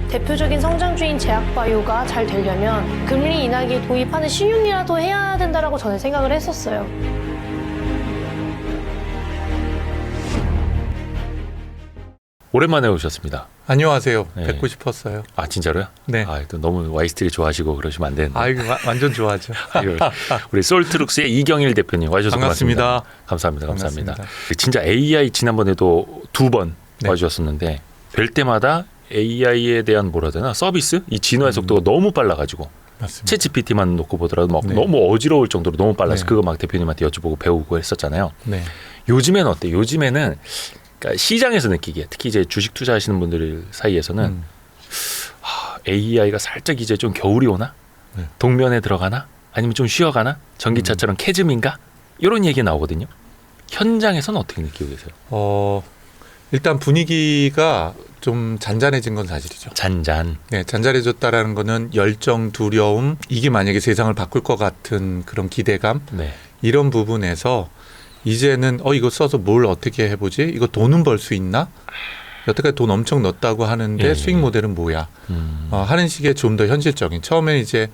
대표적인 성장주인 제약바이오가 잘 되려면 금리 인하기 도입하는 신용이라도 해야 된다라고 저는 생각을 했었어요. 오랜만에 오셨습니다. 안녕하세요. 네. 뵙고 싶었어요. 아 진짜로요? 네. 아, 또 너무 와이스트리 좋아하시고 그러시면 안 되는데. 아, 이거 완전 좋아하죠. 아이고, 우리 솔트룩스의 이경일 대표님 와주셔서 반갑습니다. 고맙습니다. 감사합니다. 진짜 AI 지난번에도 2번 네. 와주셨었는데 뵐 때마다 AI에 대한 뭐라 해야 되나 서비스? 이 진화의 속도가 너무 빨라가지고 맞습니다. 챗 GPT만 놓고 보더라도 막 네. 너무 어지러울 정도로 너무 빨라서 네. 그거 막 대표님한테 여쭤보고 배우고 했었잖아요. 네. 요즘에는 어때? 요즘에는 그러니까 시장에서 느끼기에 특히 이제 주식 투자하시는 분들 사이에서는 AI가 살짝 이제 좀 겨울이 오나? 네. 동면에 들어가나? 아니면 좀 쉬어가나? 전기차처럼 캐즘인가? 이런 얘기 나오거든요. 현장에서는 어떻게 느끼고 계세요? 일단 분위기가 좀 잔잔해진 건 사실이죠. 잔잔. 네, 잔잔해졌다라는 거는 열정, 두려움, 이게 만약에 세상을 바꿀 것 같은 그런 기대감, 네. 이런 부분에서 이제는 이거 써서 뭘 어떻게 해보지? 이거 돈은 벌 수 있나? 여태까지 돈 엄청 넣었다고 하는데 예, 수익 예. 모델은 뭐야? 하는 식의 좀 더 현실적인. 처음에 이제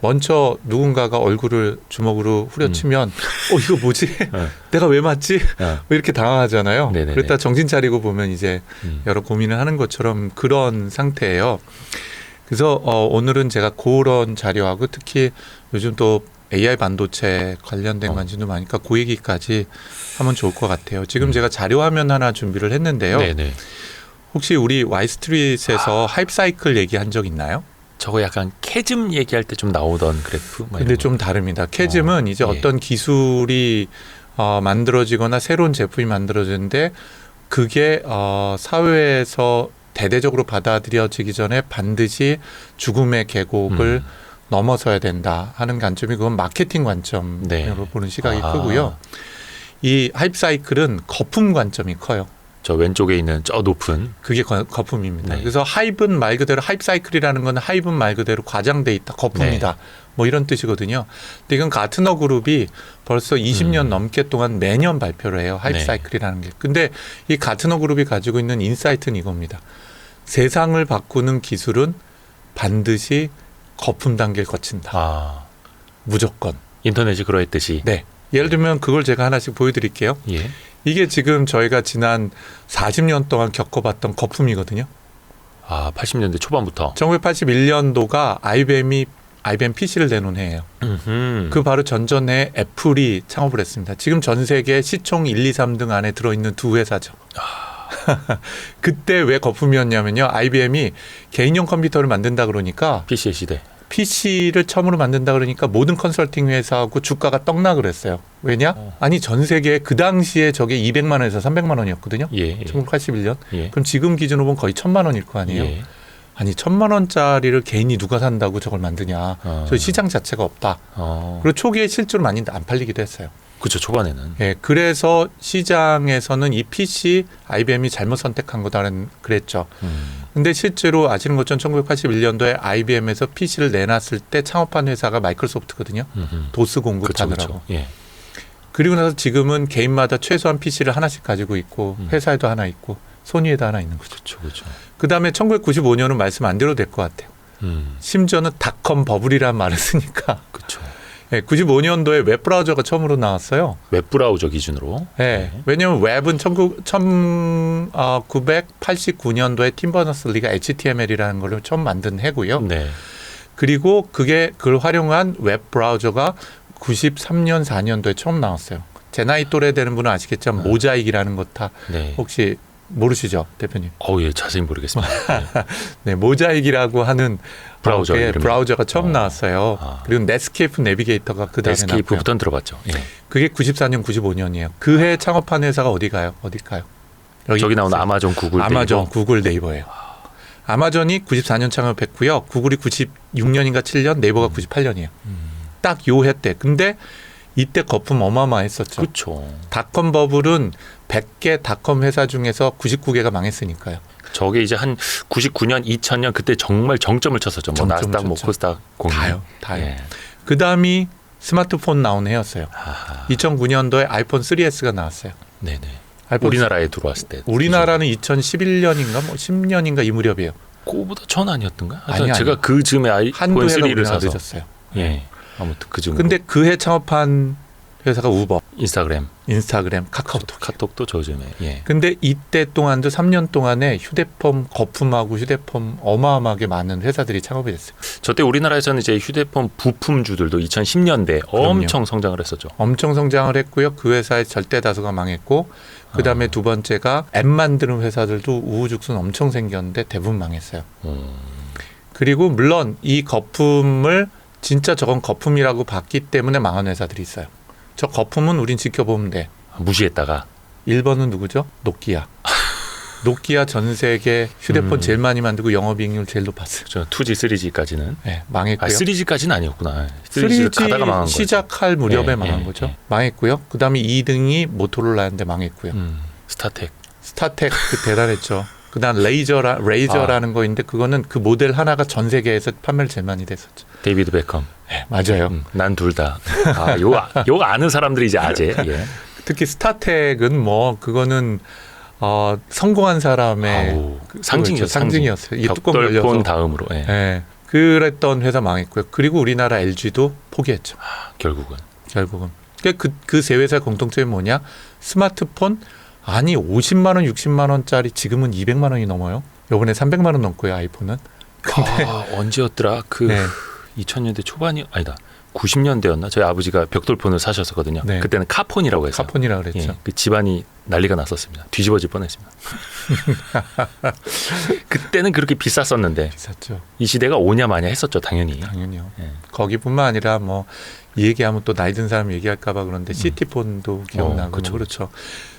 먼저 누군가가 얼굴을 주먹으로 후려치면 이거 뭐지? 내가 왜 맞지? 뭐 이렇게 당황하잖아요. 네네네. 그랬다 정신 차리고 보면 이제 여러 여러 고민을 하는 것처럼 그런 상태예요. 그래서 오늘은 제가 그런 자료하고 특히 요즘 또 AI 반도체 관련된 관심도 많으니까 그 얘기까지 하면 좋을 것 같아요. 지금 제가 자료 화면 하나 준비를 했는데요. 네네. 혹시 우리 와이스트리트에서 하이프 사이클 얘기한 적 있나요? 저거 약간 캐즘 얘기할 때 좀 나오던 그래프? 뭐 근데 이런 좀 다릅니다. 캐즘은 이제 예. 어떤 기술이 만들어지거나 새로운 제품이 만들어지는데 그게 사회에서 대대적으로 받아들여지기 전에 반드시 죽음의 계곡을 넘어서야 된다 하는 관점이 그건 마케팅 관점으로 네. 보는 시각이 크고요. 이 하이프 사이클은 거품 관점이 커요. 저 왼쪽에 있는 저 높은 그게 거품입니다. 네. 그래서 하이브는 말 그대로 하이프 사이클이라는 건 하이브는 말 그대로 과장돼 있다, 거품이다. 뭐 이런 뜻이거든요. 근데 이건 가트너 그룹이 벌써 20년 넘게 동안 매년 발표를 해요. 하이프 네. 사이클이라는 게. 근데 이 가트너 그룹이 가지고 있는 인사이트는 이겁니다. 세상을 바꾸는 기술은 반드시 거품 단계를 거친다. 무조건. 인터넷이 그러했듯이. 네. 예를 들면 그걸 제가 하나씩 보여드릴게요. 예. 이게 지금 저희가 지난 40년 동안 겪어봤던 거품이거든요. 80년대 초반부터. 1981년도가 IBM PC를 내놓은 해예요. 그 바로 전전에 애플이 창업을 했습니다. 지금 전 세계 시총 1, 2, 3등 안에 들어있는 두 회사죠. 그때 왜 거품이었냐면요. IBM이 개인용 컴퓨터를 만든다 그러니까 PC의 시대. PC를 처음으로 만든다 그러니까 모든 컨설팅 회사하고 주가가 떡나 그랬어요. 왜냐? 아니 전 세계에 그 당시에 저게 200만 원에서 300만 원이었거든요. 예. 1981년. 예. 그럼 지금 기준으로 보면 거의 1000만 원일 거 아니에요. 예. 아니 1000만 원짜리를 개인이 누가 산다고 저걸 만드냐. 저 시장 자체가 없다. 그리고 초기에 실제로 많이 안 팔리기도 했어요. 그렇죠. 초반에는. 예, 그래서 시장에서는 이 PC IBM이 잘못 선택한 거다는 그랬죠. 근데 실제로 아시는 것처럼 1981년도에 IBM에서 PC를 내놨을 때 창업한 회사가 마이크로소프트거든요. 도스 공급하느라고. 그렇죠. 예. 그리고 나서 지금은 개인마다 최소한 PC를 하나씩 가지고 있고 회사에도 하나 있고 소니에도 하나 있는 거죠. 그렇죠. 그다음에 1995년은 말씀 안 드려도 될 것 같아요. 심지어는 닷컴 버블이라는 말을 쓰니까. 그렇죠. 네, 95년도에 웹브라우저가 처음으로 나왔어요. 웹브라우저 기준으로. 네. 왜냐하면 웹은 1989년도에 팀 버너스-리가 HTML이라는 걸 처음 만든 해고요. 네. 그리고 그걸 활용한 웹브라우저가 93년, 4년도에 처음 나왔어요. 제 나이 또래 되는 분은 아시겠지만 모자익이라는 것 다 네. 혹시 모르시죠, 대표님? 예, 자세히 모르겠습니다. 네, 모자익이라고 하는 브라우저가 처음 나왔어요. 그리고 넷스케이프 내비게이터가 그 다음에 나왔고요. 넷스케이프부터는 들어봤죠. 예. 그게 94년, 95년이에요. 그 해 창업한 회사가 어딜까요? 저기 나오는 아마존, 구글, 아마존, 네이버. 구글, 네이버예요. 아마존이 94년 창업했고요. 구글이 96년인가 7년, 네이버가 98년이에요. 딱 요 해 때. 근데 이때 거품 어마어마했었죠. 그렇죠. 닷컴 버블은 100개 닷컴 회사 중에서 99개가 망했으니까요. 저게 이제 한 99년, 2000년 그때 정말 정점을 쳤었죠. 뭐 나스닥, 뭐 코스닥 공유. 다요. 예. 그 다음이 스마트폰 나온 해였어요. 2009년도에 아이폰 3S가 나왔어요. 네네. 아이폰 우리나라에 들어왔을 때. 우리나라는 2011년인가 뭐 10년인가 이 무렵이에요. 그거보다 전 아니었던가? 아니, 제가 그 즈음에 한두 아이폰 해가 3를 우리나라 사서 늦었어요. 예, 아무튼 그 즈음. 근데 그 해 창업한 회사가 우버, 인스타그램, 카카오톡도 저 즈음에. 예. 근데 이때 동안도 3년 동안에 휴대폰 거품하고 휴대폰 어마어마하게 많은 회사들이 창업이 됐어요. 저때 우리나라에서는 이제 휴대폰 부품주들도 2010년대 엄청 성장을 했었죠. 엄청 성장을 했고요. 그 회사의 절대 다수가 망했고, 그 다음에 두 번째가 앱 만드는 회사들도 우후죽순 엄청 생겼는데 대부분 망했어요. 그리고 물론 이 거품을 진짜 저건 거품이라고 봤기 때문에 망한 회사들이 있어요. 저 거품은 우린 지켜보면 돼. 무시했다가 1번은 누구죠? 노키아. 노키아 전 세계 휴대폰 제일 많이 만들고 영업이익률 제일 높았어요. 저 2G, 3G까지는 네, 망했고요. 3G까지는 아니었구나. 3G 가다가 망한 거죠. 시작할 무렵에 예, 망한 예, 거죠. 예. 망했고요. 그다음에 2등이 모토로라였는데 망했고요. 스타텍. 스타텍 대단했죠. 그다음 레이저라는 거인데 그거는 그 모델 하나가 전 세계에서 판매를 제일 많이 됐었죠. 데이비드 베컴. 네, 맞아요. 난 둘 다. 요 아는 사람들이 이제 아재. 예. 특히 스타텍은 뭐 그거는 성공한 사람의 상징이었어요. 이게 뚜껑 열려서. 벽돌폰 다음으로. 예. 네, 그랬던 회사 망했고요. 그리고 우리나라 LG도 포기했죠. 결국은. 그 세 회사 공통점이 뭐냐? 스마트폰 아니 50만 원, 60만 원짜리 지금은 200만 원이 넘어요. 요번에 300만 원 넘고요, 아이폰은. 근데 언제였더라? 2000년대 초반이 아니다. 90년대였나? 저희 아버지가 벽돌폰을 사셨었거든요. 네. 그때는 카폰이라고 했어요. 카폰이라고 그랬죠. 예, 그 집안이 난리가 났었습니다. 뒤집어질 뻔했습니다. 그때는 그렇게 비쌌었는데 비쌌죠. 이 시대가 오냐 마냐 했었죠, 당연히. 당연히요. 예. 거기뿐만 아니라 뭐 이 얘기하면 또 나이 든 사람 얘기할까 봐 그런데 시티폰도 기억나고 그렇죠.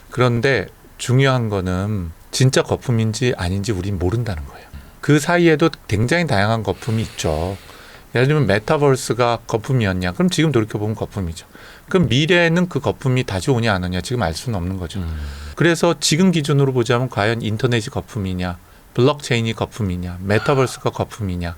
그런데 중요한 거는 진짜 거품인지 아닌지 우린 모른다는 거예요. 그 사이에도 굉장히 다양한 거품이 있죠. 예를 들면 메타버스가 거품이었냐? 그럼 지금 돌이켜보면 거품이죠. 그럼 미래에는 그 거품이 다시 오냐 안 오냐 지금 알 수는 없는 거죠. 그래서 지금 기준으로 보자면 과연 인터넷이 거품이냐, 블록체인이 거품이냐, 메타버스가 거품이냐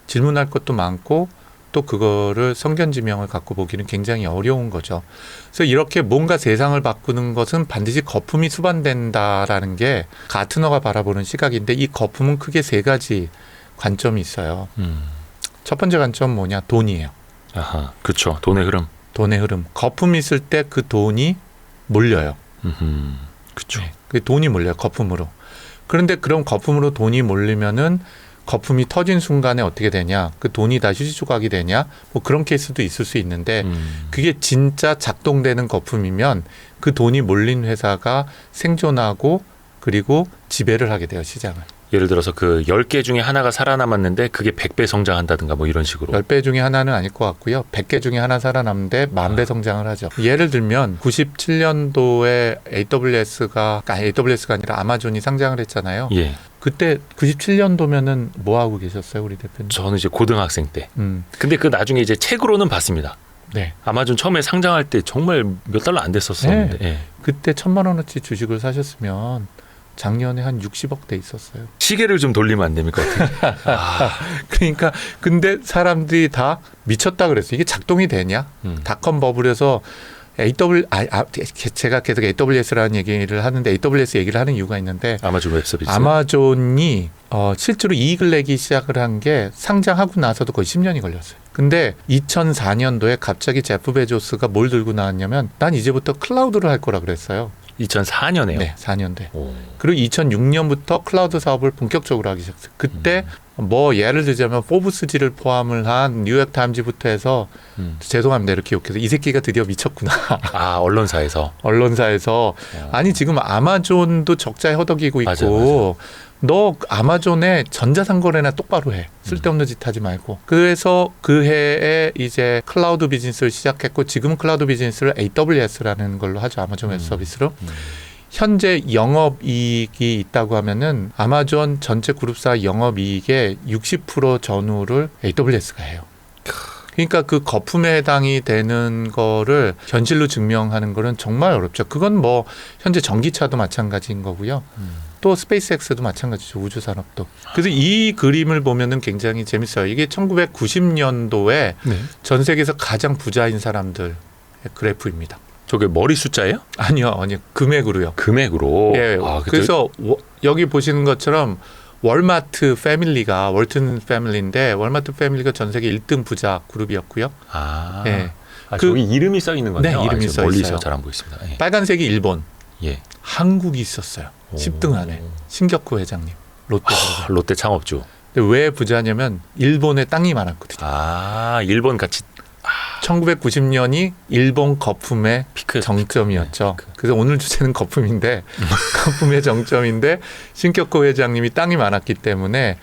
질문할 것도 많고 또 그거를 성견지명을 갖고 보기는 굉장히 어려운 거죠. 그래서 이렇게 뭔가 세상을 바꾸는 것은 반드시 거품이 수반된다라는 게 가트너가 바라보는 시각인데 이 거품은 크게 세 가지 관점이 있어요. 첫 번째 관점은 뭐냐? 돈이에요. 아하, 그렇죠. 돈의 흐름. 돈의 흐름. 거품이 있을 때 그 돈이 몰려요. 그렇죠. 네, 그 돈이 몰려요. 거품으로. 그런데 그럼 거품으로 돈이 몰리면은 거품이 터진 순간에 어떻게 되냐? 그 돈이 다 휴지 조각이 되냐? 뭐 그런 케이스도 있을 수 있는데 그게 진짜 작동되는 거품이면 그 돈이 몰린 회사가 생존하고 그리고 지배를 하게 돼요, 시장을. 예를 들어서 그 10개 중에 하나가 살아남았는데 그게 100배 성장한다든가 뭐 이런 식으로. 10배 중에 하나는 아닐 것 같고요. 100개 중에 하나 살아남는데 10,000배 성장을 하죠. 예를 들면 97년도에 AWS가 아니라 아마존이 상장을 했잖아요. 예. 그때 97년도면은 뭐 하고 계셨어요, 우리 대표님? 저는 이제 고등학생 때. 근데 그 나중에 이제 책으로는 봤습니다. 네. 아마존 처음에 상장할 때 정말 몇 달러 안 됐었었는데. 네. 예. 그때 1,000만 원어치 주식을 사셨으면 작년에 한 60억 돼 있었어요. 시계를 좀 돌리면 안 됩니까? 그러니까 근데 사람들이 다 미쳤다 그랬어요. 이게 작동이 되냐? 닷컴 버블에서 제가 계속 AWS라는 얘기를 하는데 AWS 얘기를 하는 이유가 있는데 아마존 웹서비스. 아마존이 실제로 이익을 내기 시작을 한 게 상장하고 나서도 거의 10년이 걸렸어요. 근데 2004년도에 갑자기 제프 베조스가 뭘 들고 나왔냐면 난 이제부터 클라우드를 할 거라 그랬어요. 2004년에요. 네, 4년대. 그리고 2006년부터 클라우드 사업을 본격적으로 하기 시작했어요. 그때 뭐 예를 들자면 포브스지를 포함을 한 뉴욕 타임즈부터 해서 죄송합니다 이렇게 욕해서 이 새끼가 드디어 미쳤구나. 아, 언론사에서. 아니 지금 아마존도 적자에 허덕이고 있고 맞아. 너 아마존에 전자상거래나 똑바로 해. 쓸데없는 짓 하지 말고. 그래서 그 해에 이제 클라우드 비즈니스를 시작했고 지금은 클라우드 비즈니스를 AWS라는 걸로 하죠. 아마존 웹 서비스로. 현재 영업이익이 있다고 하면은 아마존 전체 그룹사 영업이익의 60% 전후를 AWS가 해요. 그러니까 그 거품에 해당이 되는 거를 현실로 증명하는 거는 정말 어렵죠. 그건 뭐 현재 전기차도 마찬가지인 거고요. 또 스페이스X도 마찬가지죠. 우주산업도. 그래서 이 그림을 보면은 굉장히 재밌어요. 이게 1990년도에 네. 전 세계에서 가장 부자인 사람들 그래프입니다. 저게 머리 숫자예요? 아니요. 금액으로요. 금액으로. 예. 그래서 여기 보시는 것처럼 월마트 패밀리가 월튼 패밀리인데 월마트 패밀리가 전 세계 1등 부자 그룹이었고요. 예. 저기 이름이 써 있는 거네요. 네, 이름이 써 있어요. 멀리서 잘 안 보이습니다. 예. 빨간색이 일본, 예. 한국이 있었어요. 10등 안에 신격호 회장님, 롯데. 롯데 창업주. 근데 왜 부자냐면 일본에 땅이 많았거든요. 일본 같이 1990년이 일본 거품의 피크 정점이었죠. 그래서 오늘 주제는 거품인데 거품의 정점인데 신격호 회장님이 땅이 많았기 때문에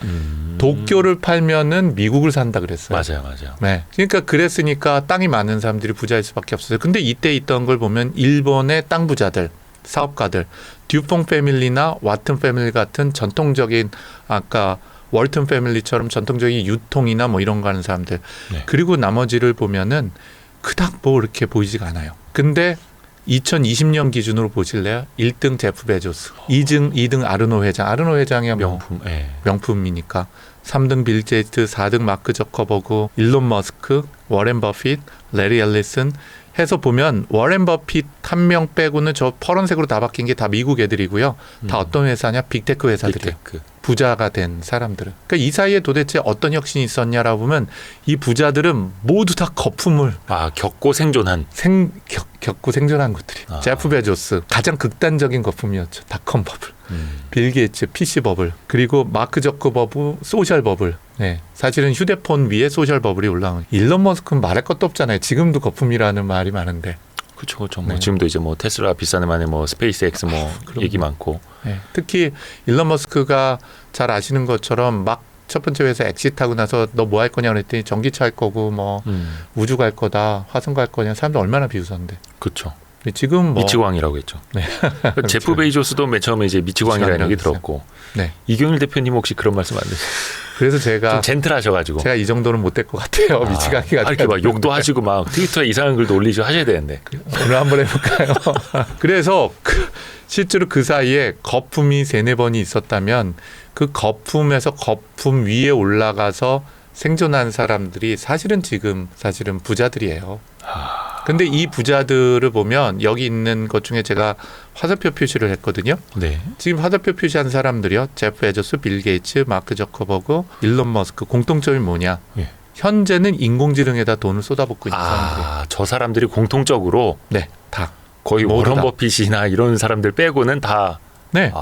도쿄를 팔면은 미국을 산다 그랬어요. 맞아요. 네. 그러니까 그랬으니까 땅이 많은 사람들이 부자일 수밖에 없어요. 근데 이때 있던 걸 보면 일본의 땅 부자들, 사업가들, 듀퐁 패밀리나 와튼 패밀리 같은 전통적인 아까 월튼 패밀리처럼 전통적인 유통이나 뭐 이런 거 하는 사람들. 네. 그리고 나머지를 보면은 그닥 뭐 이렇게 보이지가 않아요. 근데 2020년 기준으로 보실래요? 1등 제프 베조스, 2등 아르노 회장. 아르노 회장이야 명품. 예. 명품이니까. 3등 빌 게이츠, 4등 마크 저커버그, 일론 머스크, 워렌 버핏, 레리 앨리슨 해서 보면 워렌 버핏 한 명 빼고는 저 파란색으로 다 바뀐 게 다 미국 애들이고요. 다 어떤 회사냐? 빅테크 회사들이에요. 부자가 된 사람들은. 그러니까 이 사이에 도대체 어떤 혁신이 있었냐라고 보면 이 부자들은 모두 다 거품을 겪고 생존한 겪고 생존한 것들이. 제프 베조스 가장 극단적인 거품이었죠. 닷컴 버블. 빌 게이츠 PC 버블. 그리고 마크 저커버그 소셜 버블. 네. 사실은 휴대폰 위에 소셜 버블이 올라온. 일론 머스크는 말할 것도 없잖아요. 지금도 거품이라는 말이 많은데. 그렇죠. 네. 지금도 이제 뭐 테슬라 비싸는 만에 뭐 스페이스X 뭐 얘기 많고. 네. 특히 일론 머스크가 잘 아시는 것처럼 막 첫 번째 회사 엑시트하고 나서 너 뭐 할 거냐 그랬더니 전기차 할 거고 뭐 우주 갈 거다, 화성 갈 거냐. 사람들 얼마나 비웃었는데. 그렇죠. 지금 뭐 미치광이라고 했죠. 네. 제프 베이조스도 맨 처음에 이제 미치광이라는 얘기 미치광이라고 들었고. 네. 이경일 대표님 혹시 그런 말씀 안 드세요? 그래서 좀 제가 젠틀하셔가지고. 이 정도는 못 될 것 같아요. 미치광이가 이렇게 막 욕도 하시고 막 트위터에 이상한 글도 올리시고 하셔야 되는데. 오늘 한번 해볼까요? 그래서 실제로 그 사이에 거품이 3-4번이 있었다면 그 거품에서 거품 위에 올라가서 생존한 사람들이 사실은 부자들이에요. 근데 이 부자들을 보면 여기 있는 것 중에 제가 화살표 표시를 했거든요. 네. 지금 화살표 표시한 사람들이요. 제프 베조스, 빌 게이츠, 마크 저커버그, 일론 머스크 공통점이 뭐냐? 예. 현재는 인공지능에다 돈을 쏟아붓고 있는 사람들이에요. 저 사람들이 공통적으로 네, 다. 거의 모두 워런 다. 버핏이나 이런 사람들 빼고는 다. 네.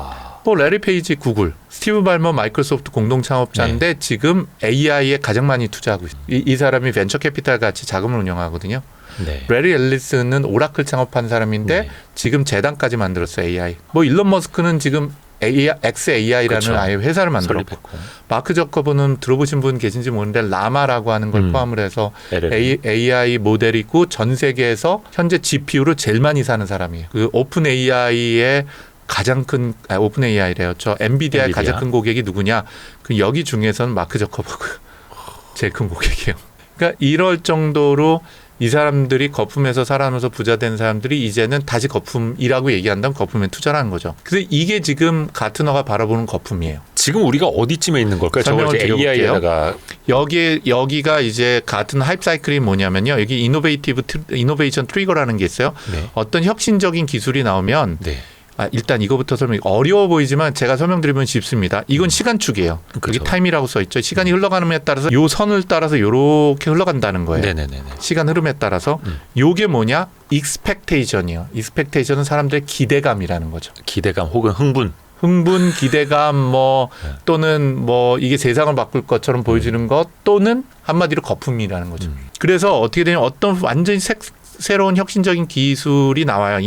뭐 레리 페이지 구글, 스티브 발머 마이크로소프트 공동 창업자인데 지금 AI에 가장 많이 투자하고 있어요. 이 사람이 벤처 캐피탈 같이 자금을 운영하거든요. 네. 레리 앨리슨은 오라클 창업한 사람인데 네. 지금 재단까지 만들었어요. AI. 뭐 일론 머스크는 지금 XAI라는 그렇죠. 아예 회사를 만들었고 설립했고. 마크 저커버는 들어보신 분 계신지 모르는데 라마라고 하는 걸 포함을 해서 AI 모델이고 전 세계에서 현재 GPU로 제일 많이 사는 사람이에요. 그 오픈 AI의 가장 큰 오픈 AI래요. 엔비디아의 가장 큰 고객이 누구냐? 그 여기 중에서는 마크 저커버그 제일 큰 고객이에요. 그러니까 이럴 정도로 이 사람들이 거품에서 살아나서 부자 된 사람들이 이제는 다시 거품이라고 얘기한다면 거품에 투자하는 거죠. 그래서 이게 지금 가트너가 바라보는 거품이에요. 지금 우리가 어디쯤에 있는 걸까요? 저걸 이제 AI에다가 여기가 이제 같은 하이프 사이클이 뭐냐면요. 여기 이노베이션 트리거라는 게 있어요. 네. 어떤 혁신적인 기술이 나오면 네. 일단 이거부터 어려워 보이지만 제가 설명드리면 쉽습니다. 이건 시간축이에요. 그렇죠. 여기 타임이라고 써 있죠. 시간이 흘러가는 에 따라서 요 선을 따라서 이렇게 흘러간다는 거예요. 네네네. 시간 흐름에 따라서 요게 뭐냐? 익스펙테이션이요. 익스펙테이션은 사람들의 기대감이라는 거죠. 기대감 혹은 흥분, 기대감 뭐 또는 뭐 이게 세상을 바꿀 것처럼 보여지는 것 또는 한마디로 거품이라는 거죠. 그래서 어떻게 되냐면 어떤 완전히 새로운 혁신적인 기술이 나와요.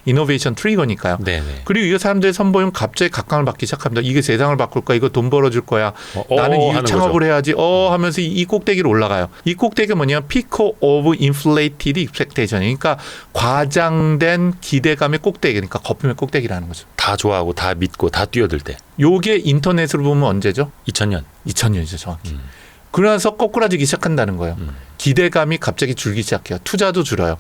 이노베이션 트리거니까요. 네네. 그리고 이 사람들의 선보이면 갑자기 각광을 받기 시작합니다. 이게 세상을 바꿀 거야. 이거 돈 벌어줄 거야. 나는 이 창업을 해야지. 하면서 이 꼭대기로 올라가요. 이 꼭대기가 뭐냐면 피코 오브 인플레이티드 익스펙테이션. 그러니까 과장된 기대감의 꼭대기. 그러니까 거품의 꼭대기라는 거죠. 다 좋아하고 다 믿고 다 뛰어들 때. 요게 인터넷으로 보면 언제죠? 2000년. 2000년이죠. 정확히. 그러면서 거꾸라지기 시작한다는 거예요. 기대감이 갑자기 줄기 시작해요. 투자도 줄어요.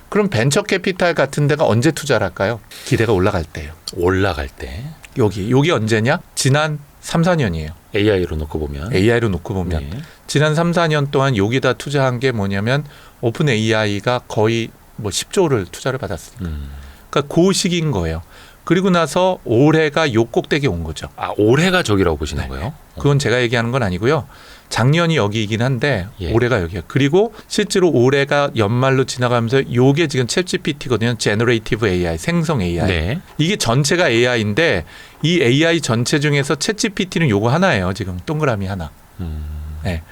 그럼 벤처 캐피탈 같은 데가 언제 투자를 할까요? 기대가 올라갈 때예요. 올라갈 때. 여기 언제냐? 지난 3-4년이에요. AI로 놓고 보면. AI로 놓고 보면. 네. 지난 3-4년 동안 여기다 투자한 게 뭐냐면 오픈 AI가 거의 뭐 10조를 투자를 받았으니까. 그러니까 그 시기인 거예요. 그리고 나서 올해가 요 꼭대기에 온 거죠. 아, 올해가 저기라고 보시는 거예요? 그건 제가 얘기하는 건 아니고요. 작년이 여기이긴 한데 예. 올해가 여기야. 그리고 실제로 올해가 연말로 지나가면서 요게 지금 챗GPT거든요. 제너레이티브 AI, 생성 AI. 네. 이게 전체가 AI인데 이 AI 전체 중에서 챗GPT는 요거 하나예요. 지금 동그라미 하나. 네.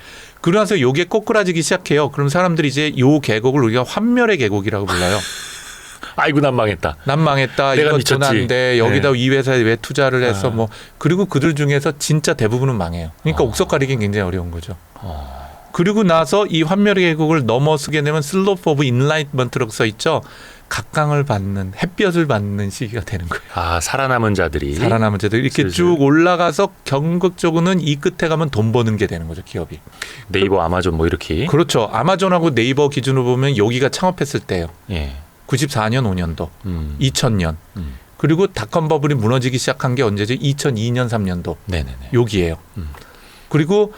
그러고 나서 요게 꼬꾸라지기 시작해요. 그럼 사람들이 이제 요 계곡을 우리가 환멸의 계곡이라고 불러요. 아이고 난 망했다. 난 망했다. 내가 이건 미쳤지. 돈안돼. 여기다 이 회사에 왜 투자를 해서 아. 뭐 그리고 그들 중에서 진짜 대부분은 망해요. 그러니까 아. 옥석 가리기는 굉장히 어려운 거죠. 그리고 나서 이 환멸의 계곡을 넘어서게 되면 슬로프 오브 인라이트먼트라고 써 있죠. 각광을 받는 햇볕을 받는 시기가 되는 거예요. 아, 살아남은 자들이. 살아남은 자들 이렇게 슬슬. 쭉 올라가서 경극적으로는 이 끝에 가면 돈 버는 게 되는 거죠, 기업이. 네이버, 아마존 뭐 이렇게. 그렇죠. 아마존하고 네이버 기준으로 보면 여기가 창업했을 때예요. 예. 94년, 5년도, 음. 2000년. 음. 그리고 닷컴 버블이 무너지기 시작한 게 언제죠? 2002년, 3년도. 네네네. 여기예요. 그리고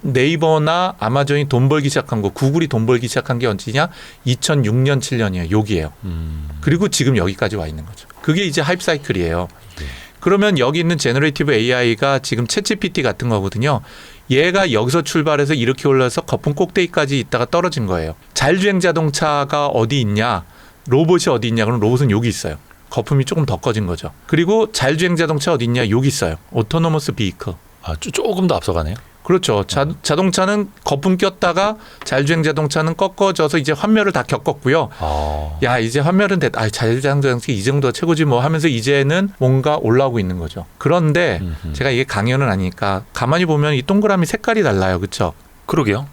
네이버나 아마존이 돈 벌기 시작한 거, 구글이 돈 벌기 시작한 게 언제냐? 2006년, 7년이에요. 여기예요. 그리고 지금 여기까지 와 있는 거죠. 그게 이제 하이프 사이클이에요. 네. 그러면 여기 있는 제너레이티브 AI가 지금 챗GPT 같은 거거든요. 얘가 여기서 출발해서 이렇게 올라서 거품 꼭대기까지 있다가 떨어진 거예요. 자율주행 자동차가 어디 있냐? 로봇이 어디 있냐? 그럼 로봇은 여기 있어요. 거품이 조금 더 꺼진 거죠. 그리고 자율주행 자동차 어디 있냐? 여기 있어요. 오토노머스 비이클. 아, 조금 더 앞서가네요. 그렇죠. 자동차는 거품 꼈다가 자율주행 자동차는 꺾어져서 이제 환멸을 다 겪었고요. 아. 야, 이제 환멸은 됐다. 자율주행 자동차 이 정도가 최고지 뭐 하면서 이제는 뭔가 올라오고 있는 거죠. 그런데 제가 이게 강연은 아니니까 가만히 보면 이 동그라미 색깔이 달라요. 그렇죠? 그러게요.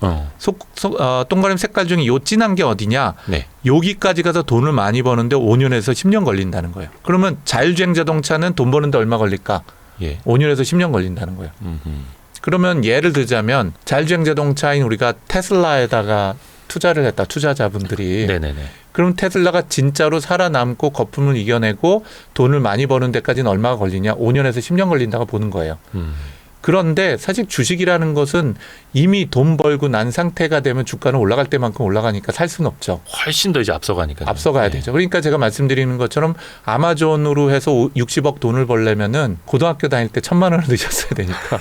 동그라미 색깔 중에 요 진한 게 어디냐? 네. 여기까지 가서 돈을 많이 버는데 5년에서 10년 걸린다는 거예요. 그러면 자율주행 자동차는 돈 버는데 얼마 걸릴까? 예. 5년에서 10년 걸린다는 거예요. 그러면 예를 들자면 자율주행 자동차인 우리가 테슬라에다가 투자를 했다. 투자자분들이. 네네네. 그럼 테슬라가 진짜로 살아남고 거품을 이겨내고 돈을 많이 버는 데까지는 얼마가 걸리냐? 5년에서 10년 걸린다고 보는 거예요. 그런데 사실 주식이라는 것은 이미 돈 벌고 난 상태가 되면 주가는 올라갈 때만큼 올라가니까 살 수는 없죠. 훨씬 더 이제 앞서가니까. 앞서가야 되죠. 그러니까 제가 말씀드리는 것처럼 아마존으로 해서 60억 돈을 벌려면은 고등학교 다닐 때 1,000만 원을 드셨어야 되니까.